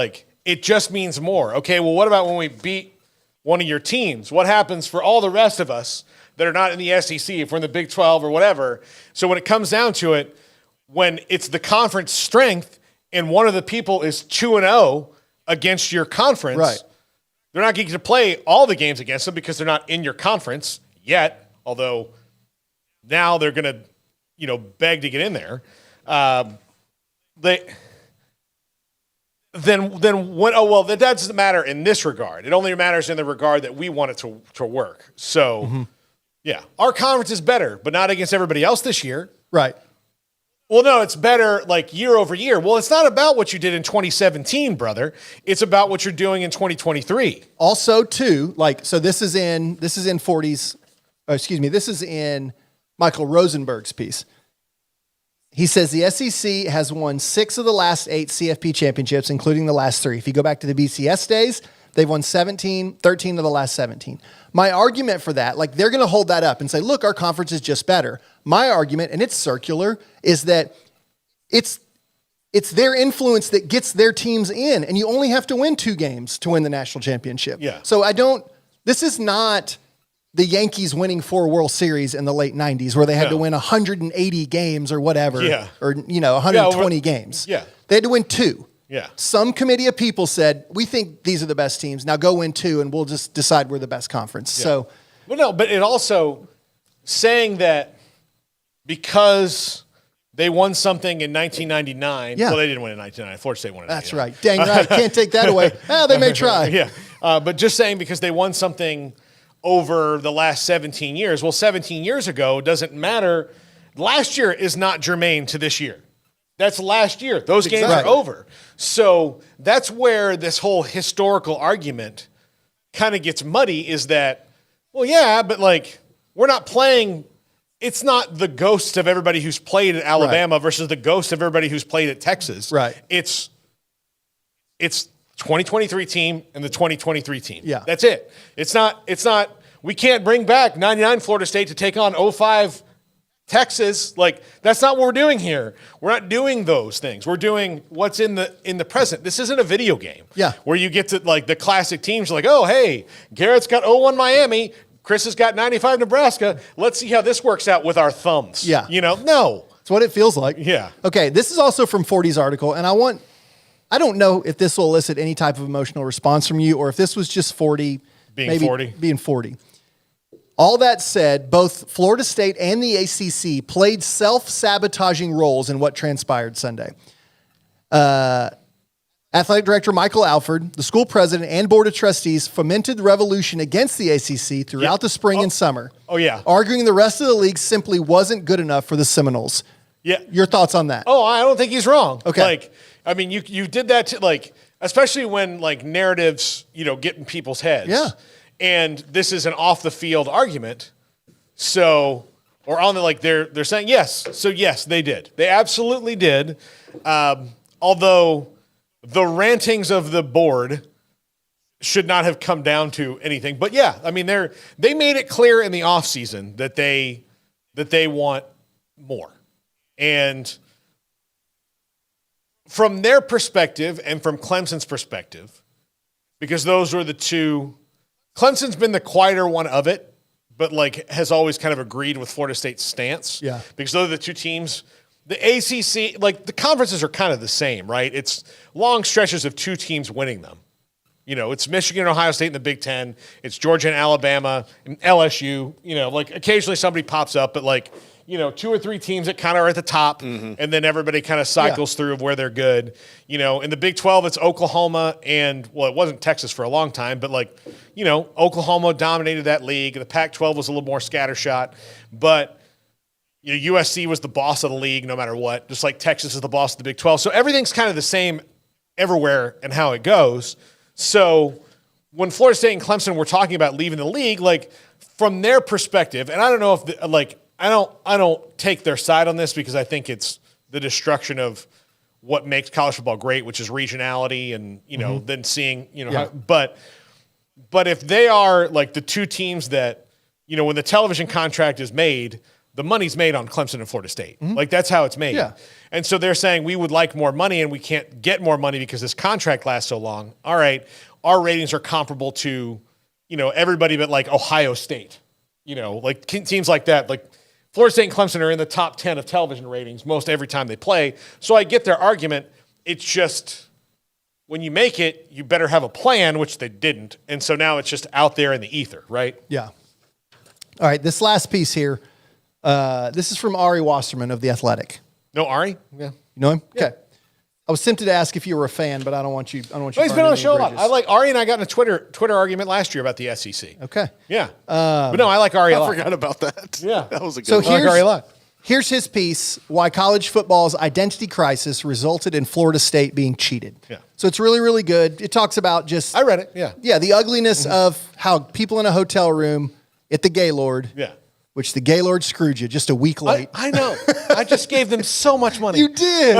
it just means more. Okay, well, what about when we beat one of your teams? What happens for all the rest of us that are not in the SEC, if we're in the Big 12 or whatever? So when it comes down to it, when it's the conference strength and one of the people is 2-0 against your conference, they're not getting to play all the games against them because they're not in your conference yet, although now they're going to, beg to get in there. That doesn't matter in this regard. It only matters in the regard that we want it to work. So, our conference is better, but not against everybody else this year. Right. Well, no, it's better year over year. Well, it's not about what you did in 2017, brother. It's about what you're doing in 2023. Also, too, so this is in Forty's, this is in Michael Rosenberg's piece. He says the SEC has won 6 of the last 8 CFP championships, including the last 3. If you go back to the BCS days, they've won 13 of the last 17. My argument for that, they're going to hold that up and say, look, our conference is just better. My argument, and it's circular, is that it's their influence that gets their teams in, and you only have to win 2 games to win the national championship. Yeah. So this is not the Yankees winning 4 World Series in the late 90s where they had to win 180 games or whatever, or 120 games. Yeah. They had to win 2. Yeah. Some committee of people said, we think these are the best teams. Now go win 2 and we'll just decide we're the best conference. Yeah. So Well, no, but it also saying that because they won something in 1999. Yeah. Well, they didn't win in 1999. Florida State won in 1999. That's right. Dang right. Can't take that away. They may try. Yeah. But just saying because they won something over the last 17 years. Well, 17 years ago doesn't matter. Last year is not germane to this year. That's last year. Those games are over. So that's where this whole historical argument kind of gets muddy is that, well, yeah, but like we're not playing. It's not the ghosts of everybody who's played at Alabama versus the ghosts of everybody who's played at Texas. Right. It's 2023 team and the 2023 team. Yeah. That's it. It's not, we can't bring back 99 Florida State to take on 05 Texas. Like, that's not what we're doing here. We're not doing those things. We're doing what's in the present. This isn't a video game. Yeah. Where you get to like the classic teams like, oh, hey, Garrett's got 01 Miami. Chris has got 95 Nebraska. Let's see how this works out with our thumbs. Yeah. No. It's what it feels like. Yeah. Okay, this is also from 40's article, and I don't know if this will elicit any type of emotional response from you or if this was just 40 being 40. All that said, both Florida State and the ACC played self-sabotaging roles in what transpired Sunday. Athletic Director Michael Alford, the school president, and board of trustees fomented the revolution against the ACC throughout the spring and summer. Oh, yeah. Arguing the rest of the league simply wasn't good enough for the Seminoles. Yeah. Your thoughts on that? Oh, I don't think he's wrong. Okay. Like, I mean, you did that to, like, especially when like narratives, get in people's heads. Yeah. And this is an off the field argument. So, or on the, like, they're saying yes. So yes, they did. They absolutely did. Although the rantings of the board should not have come down to anything. But yeah, I mean, they made it clear in the offseason that they want more. And from their perspective and from Clemson's perspective, because those were the two, Clemson's been the quieter one of it, but like has always kind of agreed with Florida State's stance. Yeah. Because those are the two teams. The ACC, like the conferences are kind of the same, right? It's long stretches of two teams winning them. It's Michigan and Ohio State in the Big Ten. It's Georgia and Alabama and LSU. Like occasionally somebody pops up, but like, two or three teams that kind of are at the top, and then everybody kind of cycles through of where they're good. In the Big 12, it's Oklahoma and, well, it wasn't Texas for a long time, but like, Oklahoma dominated that league. The Pac-12 was a little more scattershot, but USC was the boss of the league no matter what, just like Texas is the boss of the Big 12. So everything's kind of the same everywhere and how it goes. So when Florida State and Clemson were talking about leaving the league, like from their perspective, and I don't know if I don't take their side on this because I think it's the destruction of what makes college football great, which is regionality and, then seeing, but if they are like the two teams that, when the television contract is made, the money's made on Clemson and Florida State. Like that's how it's made. Yeah. And so they're saying we would like more money and we can't get more money because this contract lasts so long. All right. Our ratings are comparable to, everybody but like Ohio State, like teams like that. Like Florida State and Clemson are in the top 10 of television ratings most every time they play. So I get their argument. It's just when you make it, you better have a plan, which they didn't. And so now it's just out there in the ether, right? Yeah. All right, this last piece here. This is from Ari Wasserman of The Athletic. No, Ari? Yeah. You know him? Yeah. Okay. I was tempted to ask if you were a fan, but I don't want you. No, he's been on the show a lot. I like Ari, and I got in a Twitter argument last year about the SEC. Okay. Yeah. But no, I like Ari a lot. I forgot about that. Yeah. That was a good So one. I like Ari a lot. here's his piece: why college football's identity crisis resulted in Florida State being cheated. Yeah. So it's really, really good. It talks about just I read it. Yeah. Yeah, the ugliness of how people in a hotel room at the Gaylord. Yeah. Which the Gaylord screwed you just a week late. I know. I just gave them so much money. You did.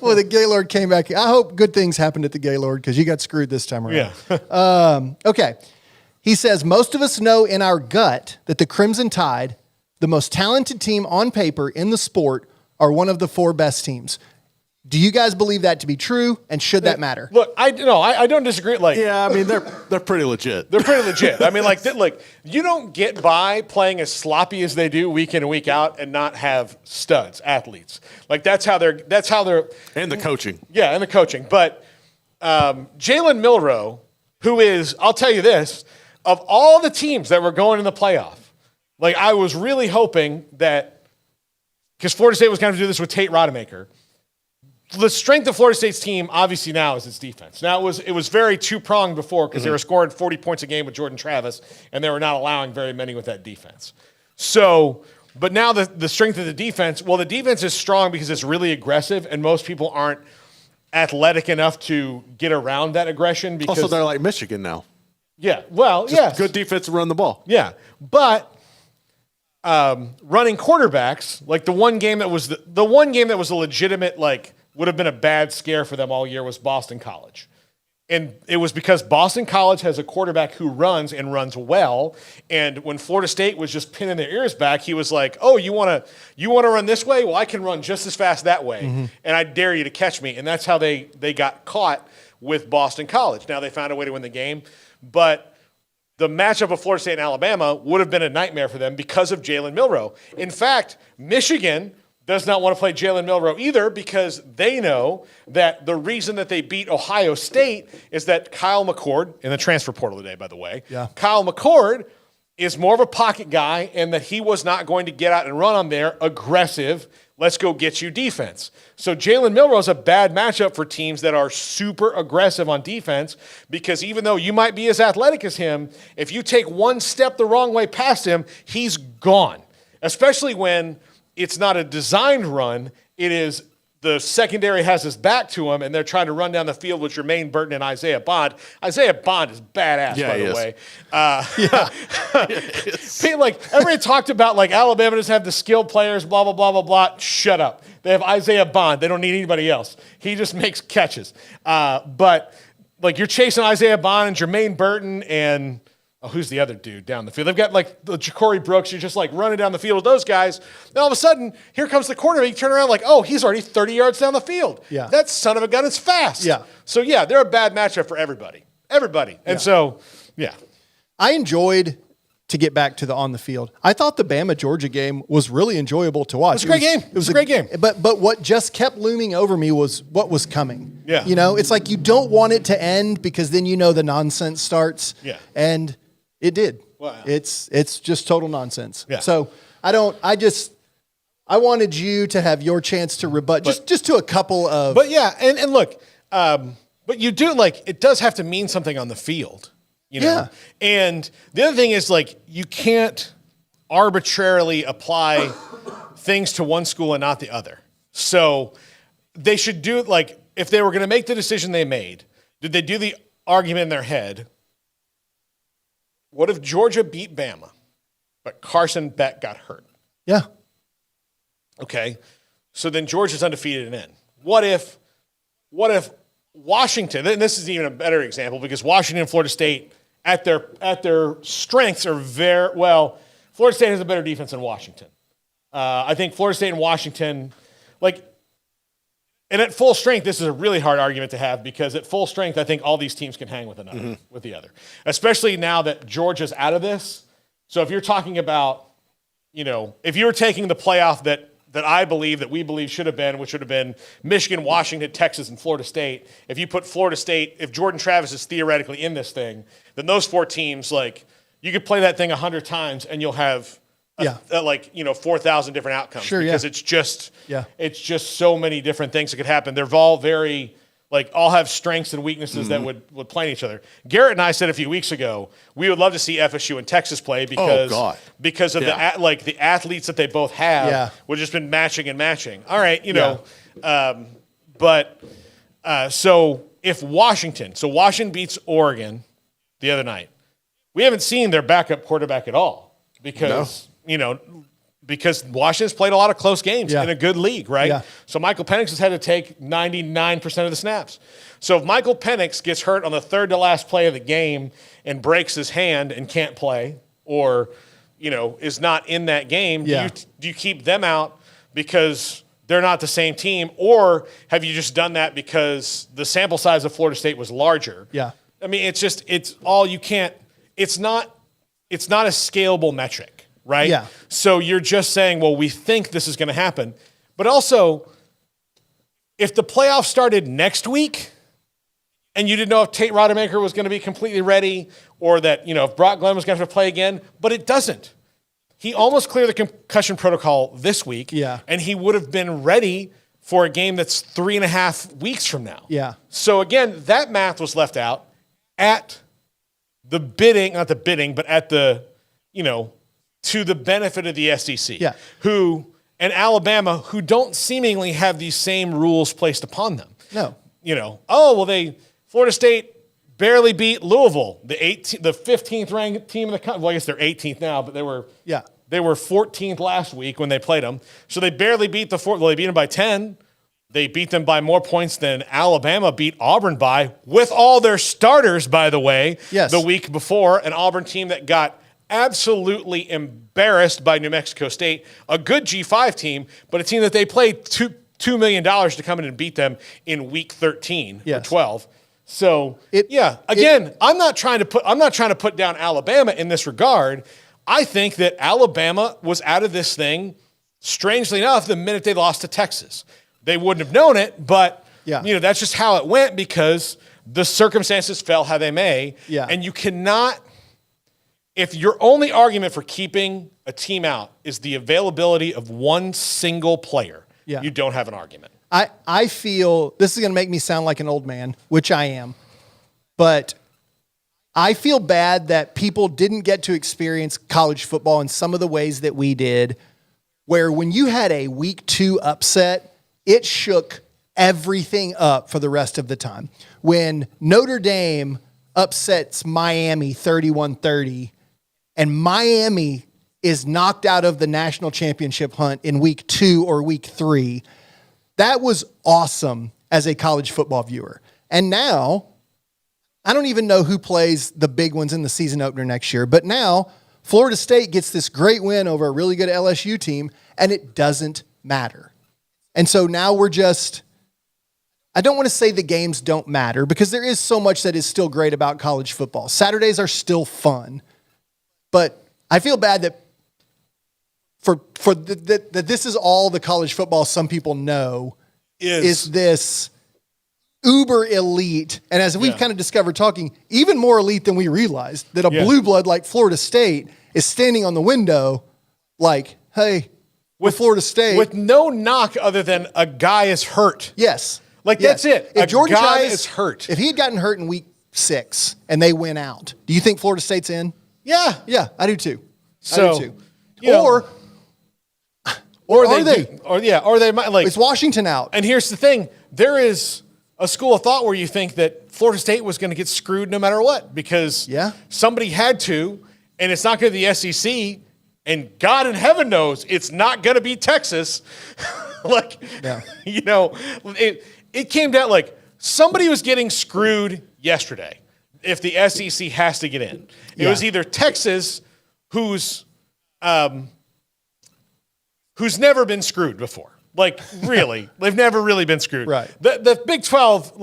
Well, the Gaylord came back. I hope good things happened at the Gaylord because you got screwed this time around. Yeah. Okay. He says, most of us know in our gut that the Crimson Tide, the most talented team on paper in the sport, are one of the 4 best teams. Do you guys believe that to be true, and should that matter? Look, I don't disagree. Like, Yeah, I mean they're pretty legit. they're pretty legit. I mean, like, you don't get by playing as sloppy as they do week in and week out and not have studs, athletes. Like that's how they're And the coaching. yeah, and the coaching. But Jalen Milroe, who is, I'll tell you this, of all the teams that were going in the playoff, like I was really hoping that, because Florida State was going to do this with Tate Rodemaker, the strength of Florida State's team obviously now is its defense. Now it was very two-pronged before because they were scoring 40 points a game with Jordan Travis, and they were not allowing very many with that defense. So, but now the strength of the defense, well, the defense is strong because it's really aggressive, and most people aren't athletic enough to get around that aggression. Because Also, they're like Michigan now. yeah, well, yes. Good defense to run the ball. Yeah, but running quarterbacks, like the one game that was the one game that was a legitimate, like, would have been a bad scare for them all year was Boston College. And it was because Boston College has a quarterback who runs and runs well. And when Florida State was just pinning their ears back, he was like, oh, you want to run this way? Well, I can run just as fast that way. And I dare you to catch me. And that's how they got caught with Boston College. Now they found a way to win the game. But the matchup of Florida State and Alabama would have been a nightmare for them because of Jalen Milroe. In fact, Michigan does not want to play Jalen Milroe either because they know that the reason that they beat Ohio State is that Kyle McCord, in the transfer portal today, by the way, Kyle McCord is more of a pocket guy and that he was not going to get out and run on their aggressive, let's go get you defense. So Jalen Milroe is a bad matchup for teams that are super aggressive on defense because even though you might be as athletic as him, if you take one step the wrong way past him, he's gone, especially when it's not a designed run. It is the secondary has his back to him, and they're trying to run down the field with Jermaine Burton and Isaiah Bond. Isaiah Bond is badass, by the way. Like, everybody talked about, like, Alabama doesn't have the skilled players, blah, blah, blah, blah, blah. Shut up. They have Isaiah Bond. They don't need anybody else. He just makes catches. But, like, you're chasing Isaiah Bond and Jermaine Burton and – who's the other dude down the field? They've got like the Ja'Cory Brooks. You're just like running down the field with those guys. Then all of a sudden, here comes the quarterback. You turn around like, oh, he's already 30 yards down the field. Yeah. That son of a gun is fast. Yeah. So, yeah, they're a bad matchup for everybody. Everybody. And so, yeah. I enjoyed, to get back to the on the field, I thought the Bama-Georgia game was really enjoyable to watch. It was a great game. It was a great game. But what just kept looming over me was what was coming. Yeah. You know, it's like you don't want it to end because then you know the nonsense starts. Yeah. And it did. Wow. It's just total nonsense. Yeah. So I wanted you to have your chance to rebut just to a couple of. But yeah, and look, but you do, like, it does have to mean something on the field, you know? Yeah. And the other thing is, like, you can't arbitrarily apply things to one school and not the other. So they should do it, like, if they were going to make the decision they made, did they do the argument in their head? What if Georgia beat Bama, but Carson Beck got hurt? Yeah. Okay. So then Georgia's undefeated and in. What if Washington, and this is even a better example because Washington and Florida State at their strengths are very well. Florida State has a better defense than Washington. I think Florida State and Washington, like, and at full strength, this is a really hard argument to have because at full strength, I think all these teams can hang with another, with the other, especially now that Georgia's out of this. So if you're talking about, you know, if you were taking the playoff that we believe should have been, which would have been Michigan, Washington, Texas, and Florida State. If you put Florida State, if Jordan Travis is theoretically in this thing, then those four teams, like, you could play that thing 100 times and you'll have 4,000 different outcomes. Sure, because yeah. it's just so many different things that could happen. They're all very, like, all have strengths and weaknesses that would play in each other. Garrett and I said a few weeks ago, we would love to see FSU and Texas play because of the athletes that they both have. Would just been matching and matching. All right, you know, so if Washington beats Oregon the other night, we haven't seen their backup quarterback at all because because Washington's played a lot of close games in a good league, right? Yeah. So Michael Penix has had to take 99% of the snaps. So if Michael Penix gets hurt on the third to last play of the game and breaks his hand and can't play or, is not in that game, do you keep them out because they're not the same team? Or have you just done that because the sample size of Florida State was larger? Yeah. I mean, it's not a scalable metric. Right? Yeah. So you're just saying, well, we think this is going to happen. But also, if the playoffs started next week and you didn't know if Tate Rodemaker was going to be completely ready or that, if Brock Glenn was going to have to play again, but it doesn't. He almost cleared the concussion protocol this week, and he would have been ready for a game that's 3.5 weeks from now. Yeah. So again, that math was left out at the bidding, not the bidding, but at the, to the benefit of the SEC. Yeah. And Alabama, who don't seemingly have these same rules placed upon them. No. Florida State barely beat Louisville, the 15th ranked team in the country. Well, I guess they're 18th now, but they were 14th last week when they played them. So they barely beat they beat them by 10. They beat them by more points than Alabama beat Auburn by, with all their starters, by the way, the week before. An Auburn team that got absolutely embarrassed by New Mexico State, a good G5 team, but a team that they played $2 million to come in and beat them in week 13 or 12. So I'm not trying to put down Alabama in this regard. I think that Alabama was out of this thing, strangely enough, the minute they lost to Texas. They wouldn't have known it, but that's just how it went because the circumstances fell how they may. Yeah. And you cannot, if your only argument for keeping a team out is the availability of one single player, you don't have an argument. I feel this is going to make me sound like an old man, which I am, but I feel bad that people didn't get to experience college football in some of the ways that we did, where when you had a week 2 upset, it shook everything up for the rest of the time. When Notre Dame upsets Miami 31-30, and Miami is knocked out of the national championship hunt in week 2 or week 3, that was awesome as a college football viewer. And now, I don't even know who plays the big ones in the season opener next year, but now Florida State gets this great win over a really good LSU team, and it doesn't matter. And so now we're just, I don't want to say the games don't matter because there is so much that is still great about college football. Saturdays are still fun, but I feel bad that that this is all the college football some people know is this uber elite. And as we've kind of discovered talking, even more elite than we realized, that a blue blood like Florida State is standing on the window like, hey, with Florida State. With no knock other than a guy is hurt. Yes. That's it. If Jordan Travis is hurt. If he had gotten hurt in week 6 and they win out, do you think Florida State's in? Yeah. Yeah, I do too. So, I do too. Or they might like. It's Washington out. And here's the thing: there is a school of thought where you think that Florida State was going to get screwed no matter what because somebody had to, and it's not going to be the SEC, and God in heaven knows it's not going to be Texas. It came down like somebody was getting screwed yesterday. If the SEC has to get in, it was either Texas, who's never been screwed before. Like, really. They've never really been screwed. Right. The Big 12,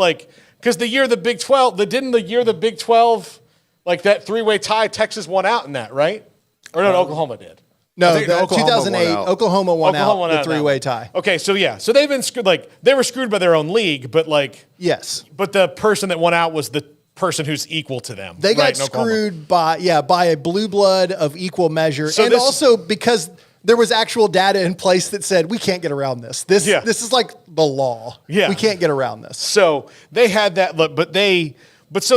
because the year the Big 12, the Big 12, that 3-way tie, Texas won out in that, right? Or no, Oklahoma did. No, Oklahoma 2008, Oklahoma won out the 3-way that tie. Okay, so so they've been screwed, they were screwed by their own league, but yes. But the person that won out was the person who's equal to them. They got screwed by a blue blood of equal measure. So and also because there was actual data in place that said, we can't get around this. This is like the law. Yeah. We can't get around this. So they had that, this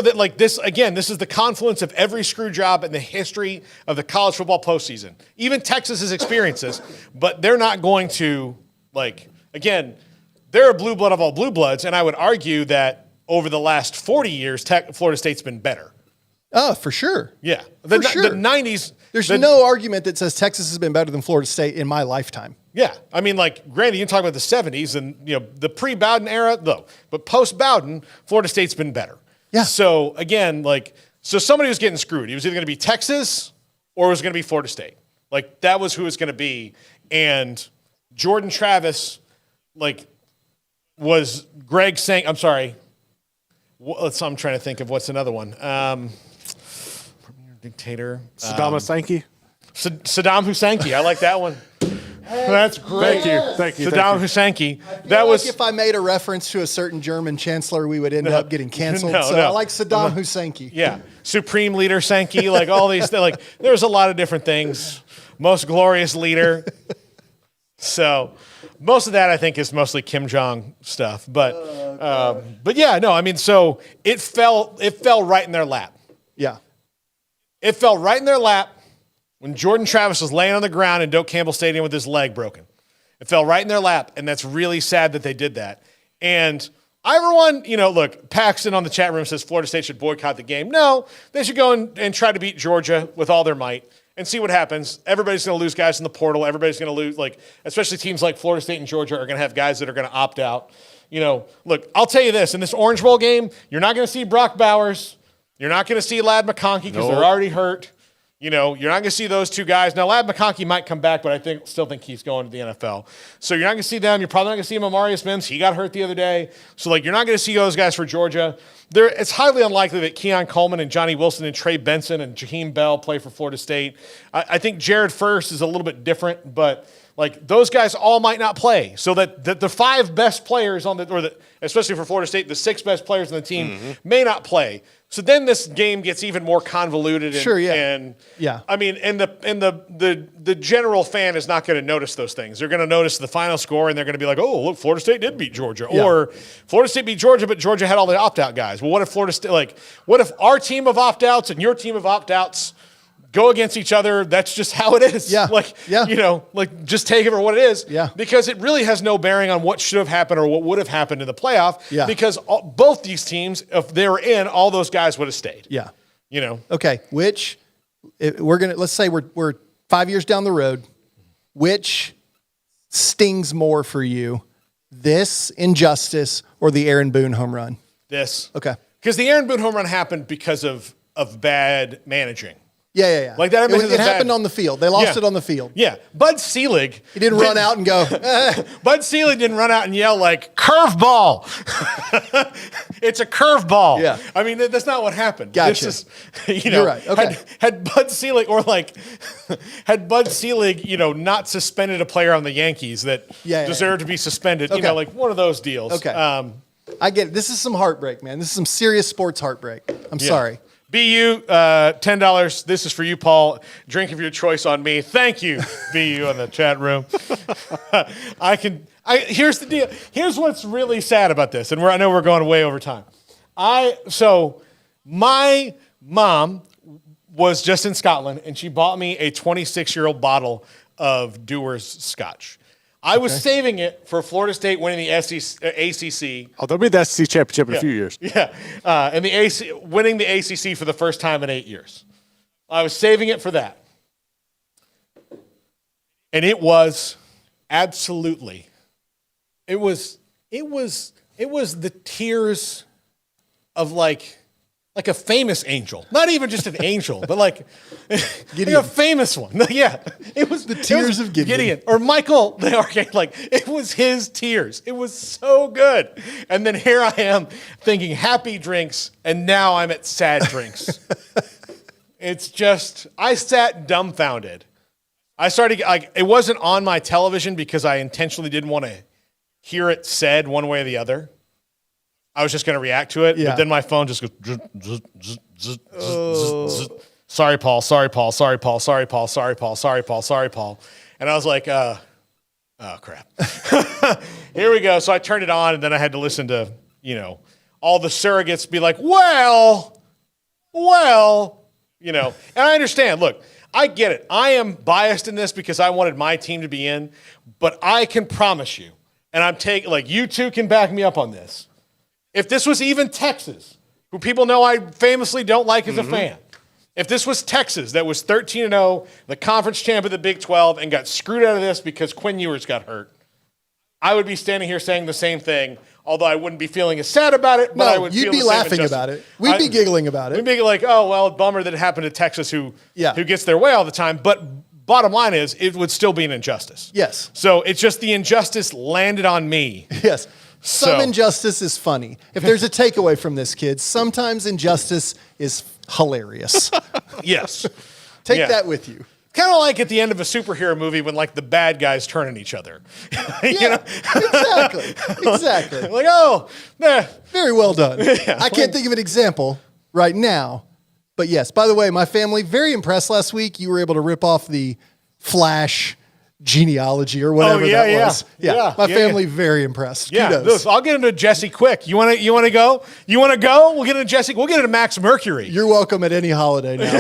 is the confluence of every screw job in the history of the college football postseason. Even Texas has experienced this, but they're not going to, they're a blue blood of all blue bloods, and I would argue that over the last 40 years, Florida State's been better. Oh, for sure. Yeah. For sure. The 90s. There's no argument that says Texas has been better than Florida State in my lifetime. Yeah. I mean, granted, you can talk about the 70s and, the pre-Bowden era, though. But post-Bowden, Florida State's been better. Yeah. So, again, so somebody was getting screwed. It was either going to be Texas or it was going to be Florida State. That was who it was going to be. And Jordan Travis, was Greg saying, I'm sorry. I'm trying to think of what's another one. Dictator. Saddam Hussein. Saddam Hussein. I like that one. That's great. Thank you. Saddam Hussein. That That was if I made a reference to a certain German chancellor, we would end up getting canceled. No, so no. I like Saddam Hussein. yeah. Supreme Leader Sankey, like all these. Like there's a lot of different things. Most glorious leader. So most of that I think is mostly Kim Jong stuff. But yeah, no. I mean, so it fell right in their lap. Yeah. It fell right in their lap when Jordan Travis was laying on the ground in Doak Campbell Stadium with his leg broken. It fell right in their lap, and that's really sad that they did that. And everyone, look, Paxton on the chat room says Florida State should boycott the game. No, they should go and try to beat Georgia with all their might and see what happens. Everybody's going to lose guys in the portal. Everybody's going to lose, especially teams like Florida State and Georgia are going to have guys that are going to opt out. Look, I'll tell you this. In this Orange Bowl game, you're not going to see Brock Bowers. You're not going to see Ladd McConkey because they're already hurt. You're not going to see those two guys. Now, Ladd McConkey might come back, but I still think he's going to the NFL. So you're not going to see them. You're probably not going to see Amarius Mims. He got hurt the other day. So, you're not going to see those guys for Georgia. It's highly unlikely that Keon Coleman and Johnny Wilson and Trey Benson and Jaheim Bell play for Florida State. I think Jared First is a little bit different, but those guys all might not play. So that the five best players especially for Florida State, the six best players on the team may not play. So then this game gets even more convoluted. And I mean, and the general fan is not going to notice those things. They're going to notice the final score, and they're going to be like, "Oh, look, Florida State did beat Georgia," or "Florida State beat Georgia, but Georgia had all the opt-out guys." Well, what if Florida State, what if our team of opt-outs and your team of opt-outs go against each other? That's just how it is. Just take it for what it is. Yeah. Because it really has no bearing on what should have happened or what would have happened in the playoff. Yeah. Because both these teams, if they were in, all those guys would have stayed. Yeah. Okay. Let's say we're 5 years down the road. Which stings more for you, this injustice or the Aaron Boone home run? This. Okay. Because the Aaron Boone home run happened because of bad managing. Yeah. Like that. It happened on the field. They lost it on the field. Yeah. Bud Selig. He didn't run out and go. Bud Selig didn't run out and yell curveball. It's a curveball. Yeah. I mean, that's not what happened. Gotcha. This is, You're right. Okay. Had Bud Selig had Bud Selig, not suspended a player on the Yankees that deserved to be suspended. Okay. One of those deals. Okay. I get it. This is some heartbreak, man. This is some serious sports heartbreak. I'm sorry. BU, $10. This is for you, Paul. Drink of your choice on me. Thank you, BU, in the chat room. Here's the deal. Here's what's really sad about this, and I know we're going way over time. So my mom was just in Scotland, and she bought me a 26-year-old bottle of Dewar's Scotch. I was saving it for Florida State winning the ACC. Oh, they'll be the SEC championship in a few years. Yeah, and winning the ACC for the first time in 8 years. I was saving it for that, and it was absolutely. It was the tears of like a famous angel, not even just an angel, but like a famous one. Yeah, it was the tears of Gideon or Michael the Archangel. It was his tears. It was so good. And then here I am thinking happy drinks, and now I'm at sad drinks. It's just I sat dumbfounded. I started it wasn't on my television because I intentionally didn't want to hear it said one way or the other. I was just going to react to it, but then my phone just goes. Sorry, Paul. Sorry, Paul. Sorry, Paul. Sorry, Paul. Sorry, Paul. Sorry, Paul. Sorry, Paul. And I was like, oh crap. Here we go. So I turned it on, and then I had to listen to all the surrogates be like, well, and I understand. Look, I get it. I am biased in this because I wanted my team to be in, but I can promise you, and I'm taking you two can back me up on this. If this was even Texas, who people know I famously don't like as a fan, if this was Texas that was 13-0, the conference champ of the Big 12, and got screwed out of this because Quinn Ewers got hurt, I would be standing here saying the same thing, although I wouldn't be feeling as sad about it, but I would you'd feel be the same laughing injustice. about it. We'd be giggling about it. We'd be like, oh, well, bummer that it happened to Texas who gets their way all the time. But bottom line is, it would still be an injustice. Yes. So it's just the injustice landed on me. Yes. Some injustice is funny. If there's a takeaway from this, kids, sometimes injustice is hilarious. Yes. Take that with you. Kind of like at the end of a superhero movie when like the bad guys turn on each other. Yeah, exactly. Like, oh, nah. Very well done. Yeah. I can't think of an example right now, but yes. By the way, my family very impressed last week. You were able to rip off the Flash genealogy or whatever that was. My family very impressed. Yeah, Kudos. I'll get into Jesse quick. You want to go? You want to go? We'll get into Jesse. We'll get into Max Mercury. You're welcome at any holiday now.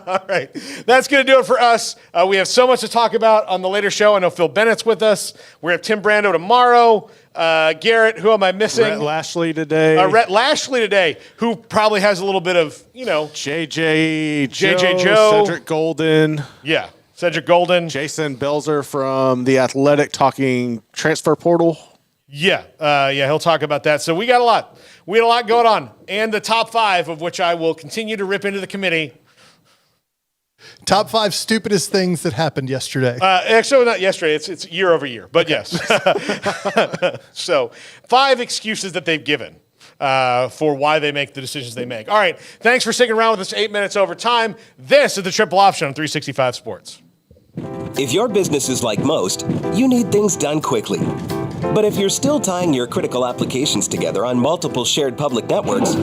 All right. That's going to do it for us. We have so much to talk about on the later show. I know Phil Bennett's with us. We have Tim Brando tomorrow. Garrett, who am I missing? Rhett Lashley today. Rhett Lashley today, who probably has a little bit of, JJ Joe. Cedric Golden. Yeah. Cedric Golden. Jason Belzer from The Athletic talking transfer portal. Yeah, he'll talk about that. So we got a lot. We had a lot going on. And the top 5, of which I will continue to rip into the committee. Top 5 stupidest things that happened yesterday. Actually, not yesterday. It's year over year. But yes. So 5 excuses that they've given for why they make the decisions they make. All right. Thanks for sticking around with us 8 minutes over time. This is the Triple Option on 365 Sports. If your business is like most, you need things done quickly. But if you're still tying your critical applications together on multiple shared public networks,